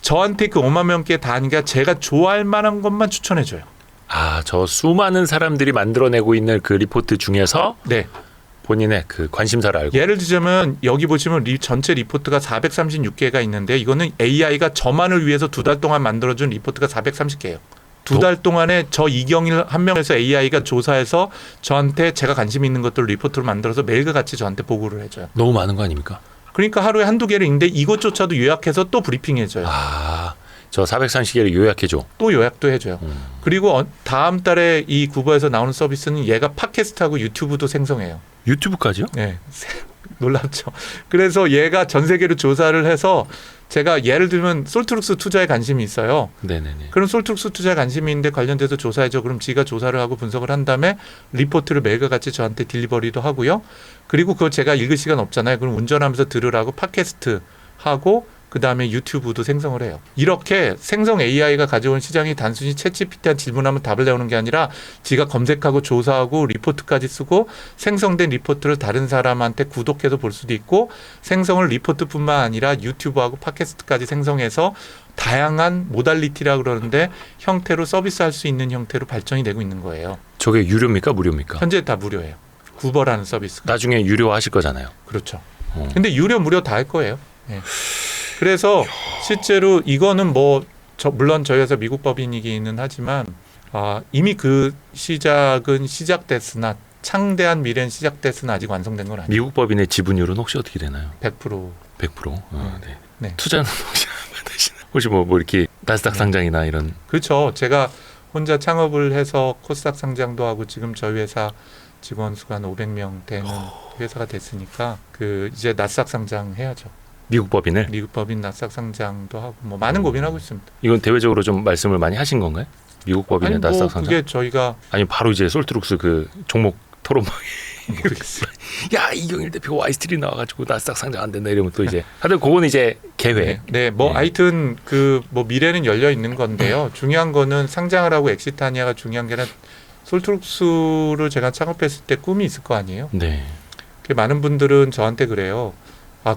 저한테 그 5만 명께 다 아니까 제가 좋아할 만한 것만 추천해줘요. 저 수많은 사람들이 만들어내고 있는 그 리포트 중에서 네. 본인의 그 관심사를 알고. 예를 들자면 여기 보시면 전체 리포트가 436개가 있는데 이거는 AI가 저만을 위해서 2달 동안 만들어준 리포트가 430개예요. 2달 동안에 저 이경일 한 명에서 AI가 조사해서 저한테 제가 관심 있는 것들을 리포트로 만들어서 매일과 같이 저한테 보고를 해줘요. 너무 많은 거 아닙니까? 그러니까 하루에 한두 개를 읽는데 이것조차도 요약해서 또 브리핑해줘요. 저 430개를 요약해줘. 또 요약도 해줘요. 그리고 다음 달에 이 구버에서 나오는 서비스는 얘가 팟캐스트하고 유튜브도 생성해요. 유튜브까지요? 네. 놀랍죠. 그래서 얘가 전 세계로 조사를 해서 제가 예를 들면 솔트룩스 투자에 관심이 있어요. 네네네. 그럼 솔트룩스 투자에 관심이 있는데 관련돼서 조사해줘. 그럼 지가 조사를 하고 분석을 한 다음에 리포트를 매일과 같이 저한테 딜리버리도 하고요. 그리고 그거 제가 읽을 시간 없잖아요. 그럼 운전하면서 들으라고 팟캐스트 하고 그다음에 유튜브도 생성을 해요. 이렇게 생성 AI가 가져온 시장이 단순히 챗GPT한 질문하면 답을 내오는 게 아니라 지가 검색하고 조사하고 리포트까지 쓰고 생성된 리포트를 다른 사람한테 구독해서 볼 수도 있고 생성을 리포트뿐만 아니라 유튜브하고 팟캐스트까지 생성해서 다양한 모달리티라고 그러는데 형태로 서비스할 수 있는 형태로 발전이 되고 있는 거예요. 저게 유료입니까? 무료입니까? 현재 다 무료예요. 구버라는 서비스가. 나중에 유료화하실 거잖아요. 그렇죠. 근데 유료 무료 다 할 거예요. 네. 그래서 실제로 이거는 물론 저희 회사 미국 법인이기는 하지만 이미 그 시작은 시작됐으나 창대한 미래는 시작됐으나 아직 완성된 건 아니에요. 미국 법인의 지분율은 혹시 어떻게 되나요? 100%. 100%? 네. 네. 투자는 혹시 안 받으시나요? 혹시 뭐 이렇게 나스닥 상장이나 이런. 그렇죠. 제가 혼자 창업을 해서 코스닥 상장도 하고 지금 저희 회사 직원 수가 한 500명 되는 회사가 됐으니까 이제 나스닥 상장 해야죠. 미국 법인을? 미국 법인 나스닥 상장도 하고 많은 고민하고 있습니다. 이건 대외적으로 좀 말씀을 많이 하신 건가요? 미국 법인의 나스닥 상장? 그게 저희가 아니 바로 이제 솔트룩스 그 종목 토론방에 모르겠어요. 야 이경일 대표가 와이스트리 나와가지고 나스닥 상장 안 된다 이러면 또 이제 하여튼 그건 이제 계획. 네. 하여튼 미래는 열려 있는 건데요. 중요한 거는 상장을 하고 엑시트하냐가 중요한 게 아니라 솔트룩스를 제가 창업했을 때 꿈이 있을 거 아니에요. 네. 많은 분들은 저한테 그래요.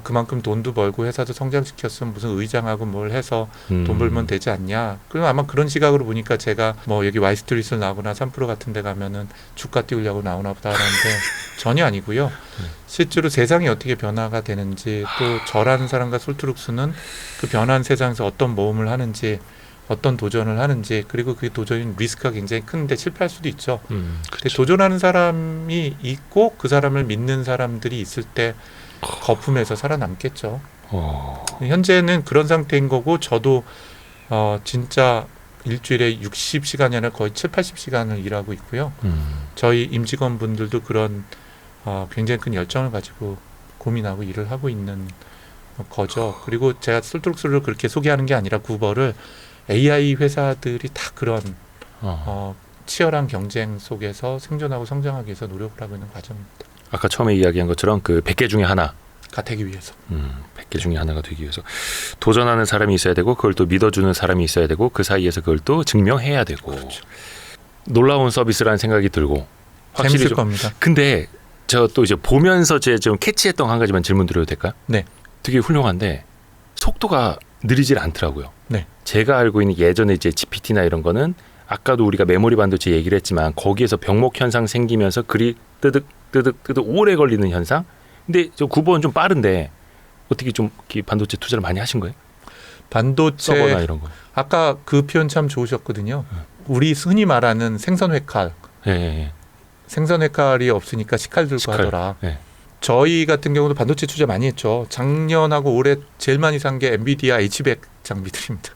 그만큼 돈도 벌고 회사도 성장시켰으면 무슨 의장하고 뭘 해서 돈 벌면 되지 않냐. 그럼 아마 그런 시각으로 보니까 제가 여기 와이스트리트를 나오거나 3프로 같은 데 가면은 주가 띄우려고 나오나 보다 하는데 전혀 아니고요. 실제로 세상이 어떻게 변화가 되는지 또 저라는 사람과 솔트룩스는 그 변화한 세상에서 어떤 모험을 하는지 어떤 도전을 하는지 그리고 그 도전인 리스크가 굉장히 큰데 실패할 수도 있죠. 근데 도전하는 사람이 있고 그 사람을 믿는 사람들이 있을 때 거품에서 살아남겠죠. 현재는 그런 상태인 거고 저도 진짜 일주일에 60시간이 아니라 거의 7, 80시간을 일하고 있고요. 저희 임직원분들도 그런 굉장히 큰 열정을 가지고 고민하고 일을 하고 있는 거죠. 그리고 제가 솔트룩스를 그렇게 소개하는 게 아니라 구버를 AI 회사들이 다 그런 치열한 경쟁 속에서 생존하고 성장하기 위해서 노력을 하고 있는 과정입니다. 아까 처음에 이야기한 것처럼 그 100개 중에 하나. 가 되기 위해서. 100개 중에 하나가 되기 위해서 도전하는 사람이 있어야 되고 그걸 또 믿어주는 사람이 있어야 되고 그 사이에서 그걸 또 증명해야 되고. 그렇죠. 놀라운 서비스라는 생각이 들고. 확실히 재밌을 겁니다. 근데 저 또 이제 보면서 제 좀 캐치했던 한 가지만 질문 드려도 될까요? 네. 되게 훌륭한데 속도가 느리질 않더라고요. 네. 제가 알고 있는 예전에 이제 GPT나 이런 거는 아까도 우리가 메모리 반도체 얘기를 했지만 거기에서 병목 현상 생기면서 글이 뜨득 오래 걸리는 현상. 근데 저 9번 좀 빠른데 어떻게 좀 반도체 투자를 많이 하신 거예요? 반도체 서버나 이런 거. 아까 그 표현 참 좋으셨거든요. 우리 흔히 말하는 생선 회칼. 예. 생선 회칼이 없으니까 식칼 들고 하더라. 예. 저희 같은 경우도 반도체 투자 많이 했죠. 작년하고 올해 제일 많이 산 게 엔비디아 H100 장비들입니다.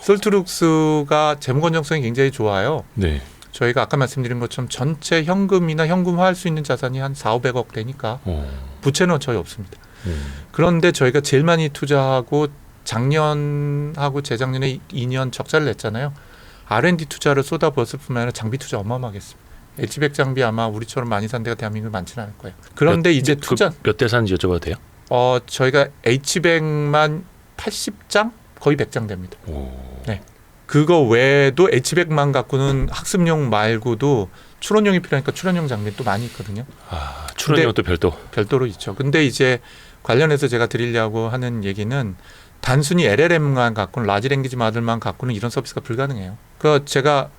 솔트룩스가 재무 건전성이 굉장히 좋아요. 네. 저희가 아까 말씀드린 것처럼 전체 현금이나 현금화할 수 있는 자산이 한 4,500억 되니까 부채는 저희 없습니다. 그런데 저희가 제일 많이 투자하고 작년하고 재작년에 2년 적자를 냈잖아요. R&D 투자를 쏟아부었을 뿐만 아니라 장비 투자 어마어마하게 했습니다. H100 장비 아마 우리처럼 많이 산 데가 대한민국에 많지는 않을 거예요. 그런데 이제 투자 몇 대 사는지 여쭤봐도 돼요? 저희가 H100만 80장 거의 100장 됩니다. 네. 그거 외에도 H100만 갖고는 학습용 말고도 출원용이 필요하니까 출원용 장비 또 많이 있거든요. 아, 출원용도 별도로 있죠. 근데 이제 관련해서 제가 드리려고 하는 얘기는 단순히 LLM만 갖고는 라지 랭귀지 모델만 갖고는 이런 서비스가 불가능해요. 그 제가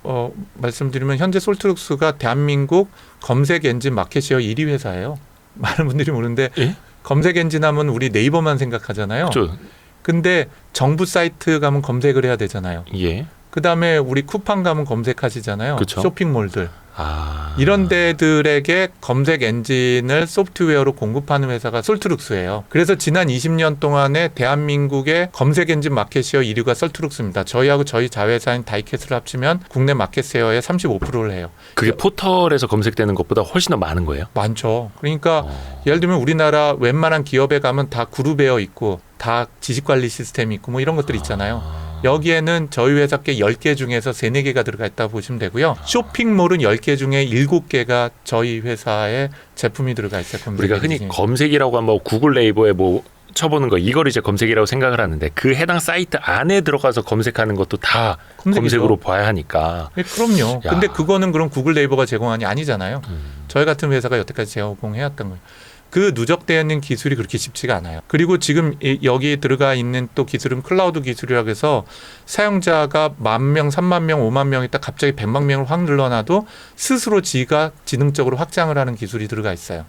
말씀드리면 현재 솔트룩스가 대한민국 검색 엔진 마켓시어 1위 회사예요. 많은 분들이 모르는데 예? 검색 엔진 하면 우리 네이버만 생각하잖아요. 그렇죠. 근데 정부 사이트 가면 검색을 해야 되잖아요. 예. 그다음에 우리 쿠팡 가면 검색하시잖아요. 그쵸. 쇼핑몰들. 아. 이런 데들에게 검색 엔진을 소프트웨어로 공급하는 회사가 솔트룩스예요. 그래서 지난 20년 동안에 대한민국의 검색 엔진 마켓시어 1위가 솔트룩스입니다. 저희하고 저희 자회사인 다이캐스를 합치면 국내 마켓시어의 35%를 해요. 그게 포털에서 검색되는 것보다 훨씬 더 많은 거예요? 많죠. 그러니까 예를 들면 우리나라 웬만한 기업에 가면 다 그룹웨어 있고 다 지식관리 시스템이 있고 뭐 이런 것들 있잖아요. 여기에는 저희 회사 게 10개 중에서 3, 4개가 들어가 있다고 보시면 되고요. 쇼핑몰은 10개 중에 7개가 저희 회사의 제품이 들어가 있어요. 우리가 흔히 검색이라고 하면 구글 네이버에 뭐 쳐보는 거 이걸 이제 검색이라고 생각을 하는데 그 해당 사이트 안에 들어가서 검색하는 것도 다 검색으로 봐야 하니까. 네, 그럼요. 야. 근데 그거는 그럼 구글 네이버가 제공하니 아니잖아요. 저희 같은 회사가 여태까지 제공해왔던 거예요. 그 누적되어 있는 기술이 그렇게 쉽지가 않아요. 그리고 지금 여기 들어가 있는 또 기술은 클라우드 기술이라고 해서 사용자가 10,000명, 30,000명, 50,000명 있다 갑자기 100만 명을 확 늘어나도 스스로 지가 지능적으로 확장을 하는 기술이 들어가 있어요.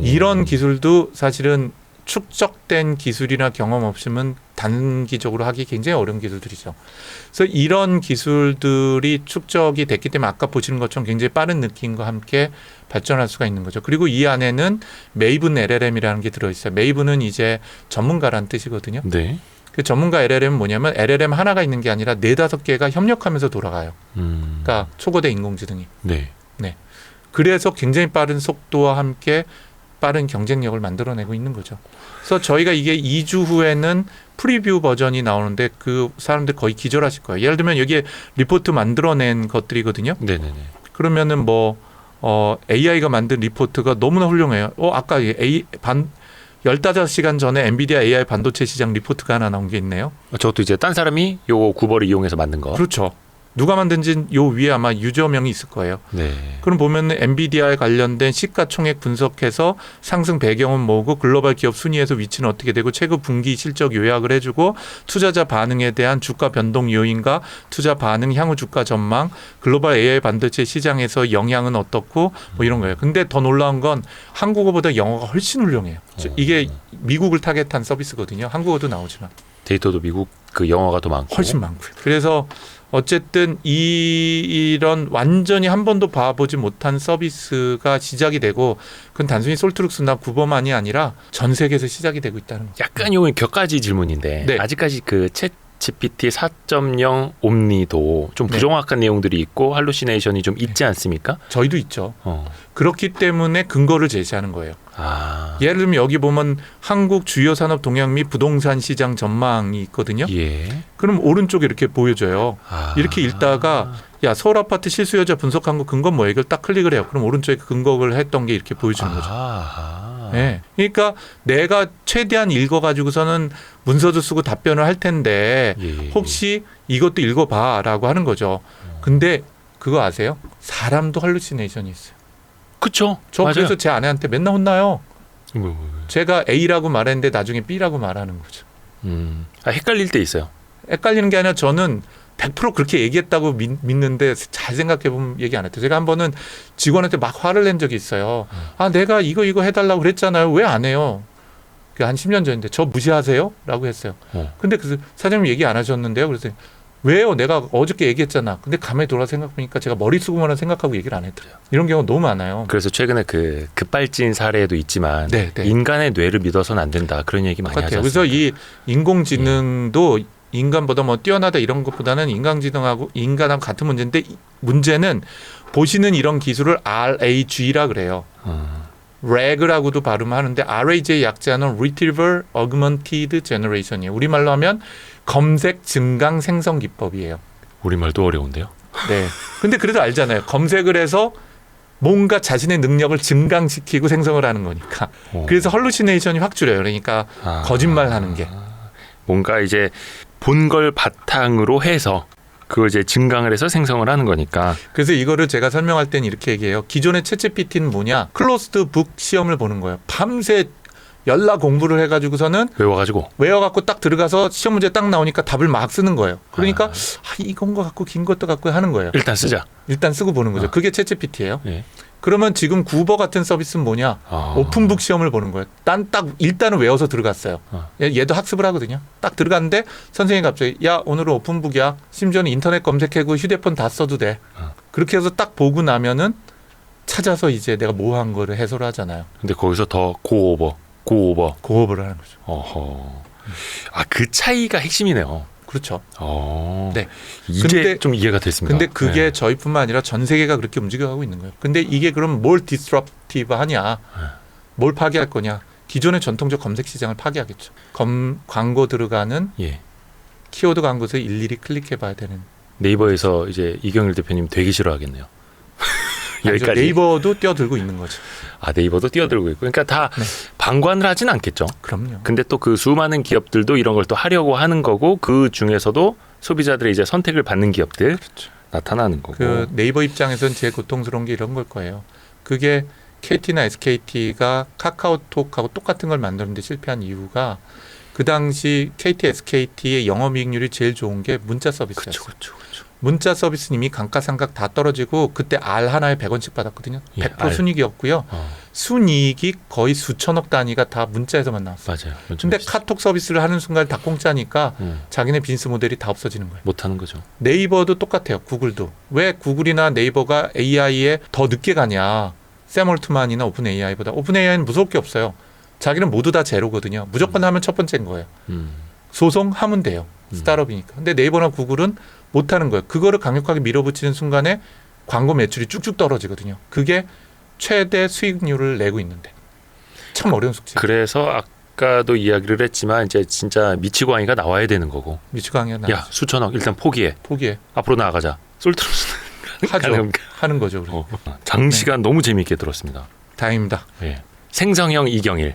이런 기술도 사실은 축적된 기술이나 경험 없으면 단기적으로 하기 굉장히 어려운 기술들이죠. 그래서 이런 기술들이 축적이 됐기 때문에 아까 보시는 것처럼 굉장히 빠른 느낌과 함께 발전할 수가 있는 거죠. 그리고 이 안에는 메이븐 LLM이라는 게 들어있어요. 메이븐은 이제 전문가라는 뜻이거든요. 네. 그 전문가 LLM은 뭐냐면 LLM 하나가 있는 게 아니라 4-5개가 협력하면서 돌아가요. 그러니까 초거대 인공지능이. 네. 네. 그래서 굉장히 빠른 속도와 함께 빠른 경쟁력을 만들어내고 있는 거죠. 그래서 저희가 이게 2주 후에는 프리뷰 버전이 나오는데 그 사람들 거의 기절하실 거예요. 예를 들면 여기에 리포트 만들어낸 것들이거든요. 네네네. 그러면은 뭐 AI가 만든 리포트가 너무나 훌륭해요. 아까 15시간 전에 엔비디아 AI 반도체 시장 리포트가 하나 나온 게 있네요. 저것도 이제 딴 사람이 요 구벌을 이용해서 만든 거. 그렇죠. 누가 만든지 요 위에 아마 유저명이 있을 거예요. 네. 그럼 보면 엔비디아에 관련된 시가총액 분석해서 상승 배경은 뭐고 글로벌 기업 순위에서 위치는 어떻게 되고 최근 분기 실적 요약을 해주고 투자자 반응에 대한 주가 변동 요인과 투자 반응 향후 주가 전망 글로벌 AI 반도체 시장에서 영향은 어떻고 뭐 이런 거예요. 근데 더 놀라운 건 한국어보다 영어가 훨씬 훌륭해요. 이게 미국을 타겟한 서비스거든요. 한국어도 나오지만. 데이터도 미국 그 영어가 더 많고. 훨씬 많고요. 그래서 어쨌든 이런 완전히 한 번도 봐보지 못한 서비스가 시작이 되고 그건 단순히 솔트룩스나 구버만이 아니라 전 세계에서 시작이 되고 있다는 거죠. 약간 요건 격가지 질문인데 네. 아직까지 그 챗 GPT 4.0 옴니도 좀 부정확한 내용들이 있고 할루시네이션이 좀 있지 않습니까? 저희도 있죠. 그렇기 때문에 근거를 제시하는 거예요. 예를 들면 여기 보면 한국 주요 산업 동향 및 부동산 시장 전망이 있거든요. 예. 그럼 오른쪽에 이렇게 보여줘요. 이렇게 읽다가 야 서울 아파트 실수요자 분석한 거 근거 뭐야? 이걸 딱 클릭을 해요. 그럼 오른쪽에 근거를 했던 게 이렇게 보여주는 거죠. 네. 그러니까 내가 최대한 읽어가지고서는 문서도 쓰고 답변을 할 텐데 혹시 이것도 읽어봐라고 하는 거죠. 근데 그거 아세요? 사람도 할루시네이션이 있어요. 그렇죠. 저 맞아요. 그래서 제 아내한테 맨날 혼나요. 제가 A라고 말했는데 나중에 B라고 말하는 거죠. 헷갈릴 때 있어요. 헷갈리는 게 아니라 저는 100% 그렇게 얘기했다고 믿는데 잘 생각해보면 얘기 안 했대요. 제가 한 번은 직원한테 막 화를 낸 적이 있어요. 내가 이거 해달라고 그랬잖아요. 왜 안 해요? 한 10년 전인데 저 무시하세요? 라고 했어요. 근데 그 사장님 얘기 안 하셨는데요. 그래서 왜요? 내가 어저께 얘기했잖아. 근데 가만히 돌아 생각해보니까 제가 머리 쓰고만 생각하고 얘기를 안 했더래요. 이런 경우가 너무 많아요. 그래서 최근에 그 급발진 사례도 있지만 네, 네. 인간의 뇌를 믿어서는 안 된다 그런 얘기 많이 하잖아요. 그래서 이 인공지능도 인간보다 뭐 뛰어나다 이런 것보다는 인공지능하고 인간하고 같은 문제인데 문제는 보시는 이런 기술을 RAG라 그래요. RAG라고도 발음하는데 RAG의 약자는 Retrieval Augmented Generation이에요. 우리말로 하면 검색 증강 생성 기법이에요. 우리말도 어려운데요. 네. 근데 그래도 알잖아요. 검색을 해서 뭔가 자신의 능력을 증강시키고 생성을 하는 거니까. 그래서 헐루시네이션이 확 줄여요. 그러니까 거짓말하는 게. 뭔가 이제 본 걸 바탕으로 해서 그걸 이제 증강을 해서 생성을 하는 거니까. 그래서 이거를 제가 설명할 때는 이렇게 얘기해요. 기존의 챗GPT는 뭐냐? 클로스드 북 시험을 보는 거예요. 밤새 연락 공부를 해가지고서는 외워갖고 딱 들어가서 시험 문제 딱 나오니까 답을 막 쓰는 거예요. 그러니까 이건 거 같고 긴 것도 같고 하는 거예요. 일단 쓰고 보는 거죠. 그게 챗GPT예요. 예. 그러면 지금 구버 같은 서비스는 뭐냐? 오픈북 시험을 보는 거예요. 딱 일단은 외워서 들어갔어요. 얘도 학습을 하거든요. 딱 들어갔는데 선생님이 갑자기 야 오늘은 오픈북이야. 심지어는 인터넷 검색하고 휴대폰 다 써도 돼. 그렇게 해서 딱 보고 나면은 찾아서 이제 내가 뭐 한 거를 해소를 하잖아요. 근데 거기서 더 고오버를 하는 거죠. 어허. 그 차이가 핵심이네요. 그렇죠. 네. 이제 좀 이해가 됐습니다. 근데 그게 저희뿐만 아니라 전 세계가 그렇게 움직여가고 있는 거예요. 근데 이게 그럼 뭘 디스럽티브 하냐? 뭘 파괴할 거냐? 기존의 전통적 검색 시장을 파괴하겠죠. 광고 들어가는 키워드 광고에서 일일이 클릭해봐야 되는. 네이버에서 이제 이경일 대표님 되게 싫어하겠네요. 여기까지. 네이버도 뛰어들고 있는 거죠. 네이버도 뛰어들고 있고. 그러니까 다 방관을 하진 않겠죠. 그럼요. 근데 또 그 수많은 기업들도 이런 걸 또 하려고 하는 거고 그 중에서도 소비자들의 이제 선택을 받는 기업들 나타나는 거고. 그 네이버 입장에서는 제일 고통스러운 게 이런 걸 거예요. 그게 KT나 SKT가 카카오톡하고 똑같은 걸 만드는데 실패한 이유가 그 당시 KT, SKT의 영업이익률이 제일 좋은 게 문자 서비스였어요. 그렇죠. 문자 서비스는 이미 감가상각 다 떨어지고 그때 알 하나에 100원씩 받았거든요. 100% 순이익이었고요. 순이익이 거의 수천억 단위가 다 문자에서만 나왔어요. 맞아요. 근데 카톡 서비스를 하는 순간 다 공짜니까 자기네 비즈니스 모델이 다 없어지는 거예요. 못하는 거죠. 네이버도 똑같아요. 구글도. 왜 구글이나 네이버가 AI에 더 늦게 가냐. 샘 올트만이나 오픈 AI보다. 오픈 AI는 무서울 게 없어요. 자기는 모두 다 제로거든요. 무조건 하면 첫 번째인 거예요. 소송하면 돼요. 스타트업이니까. 근데 네이버나 구글은 못하는 거예요. 그거를 강력하게 밀어붙이는 순간에 광고 매출이 쭉쭉 떨어지거든요. 그게 최대 수익률을 내고 있는데 참 어려운 숙제. 그래서 아까도 이야기를 했지만 이제 진짜 미치광이가 나와야 되는 거고. 미치광이가 나와야 야 수천억 일단 포기해. 앞으로 나아가자. 솔트루스 하는 거죠. 장시간 너무 재미있게 들었습니다. 다행입니다. 생성형 이경일.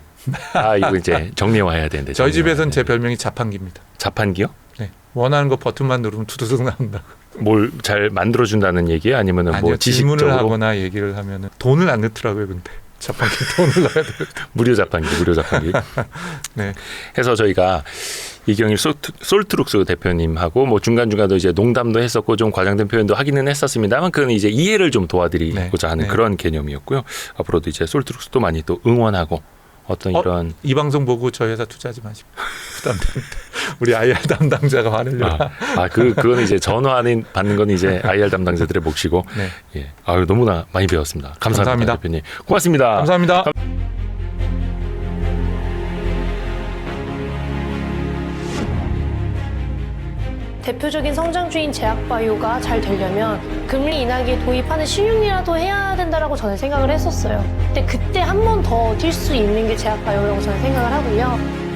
이거 이제 정리해와야 되는데. 저희 집에서는 제 별명이 자판기입니다. 자판기요? 네. 원하는 거 버튼만 누르면 두두둑 나온다. 뭘 잘 만들어준다는 얘기예요? 아니면은 뭐 지식적으로? 질문을 하거나 얘기를 하면은 돈을 안 넣더라고요. 근데 자판기 돈을 넣어야 돼요. 무료 자판기. 네. 해서 저희가 이경일 솔트룩스 대표님하고 뭐 중간중간도 이제 농담도 했었고 좀 과장된 표현도 하기는 했었습니다만 그건 이제 이해를 좀 도와드리고자 하는 그런 개념이었고요. 앞으로도 이제 솔트룩스도 많이 또 응원하고 어떤 이런 이 방송 보고 저희 회사 투자하지 마시고 부담됩니다. 우리 IR 담당자가 화내려나. 그건 이제 전화 받는 건 이제 IR 담당자들의 몫이고. 너무나 많이 배웠습니다. 감사합니다. 대표님. 고맙습니다. 감사합니다. 대표적인 성장주인 제약바이오가 잘 되려면 금리 인하기에 도입하는 신윤이라도 해야 된다라고 저는 생각을 했었어요. 근데 그때 한 번 더 뛸 수 있는 게 제약바이오라고 저는 생각을 하고요.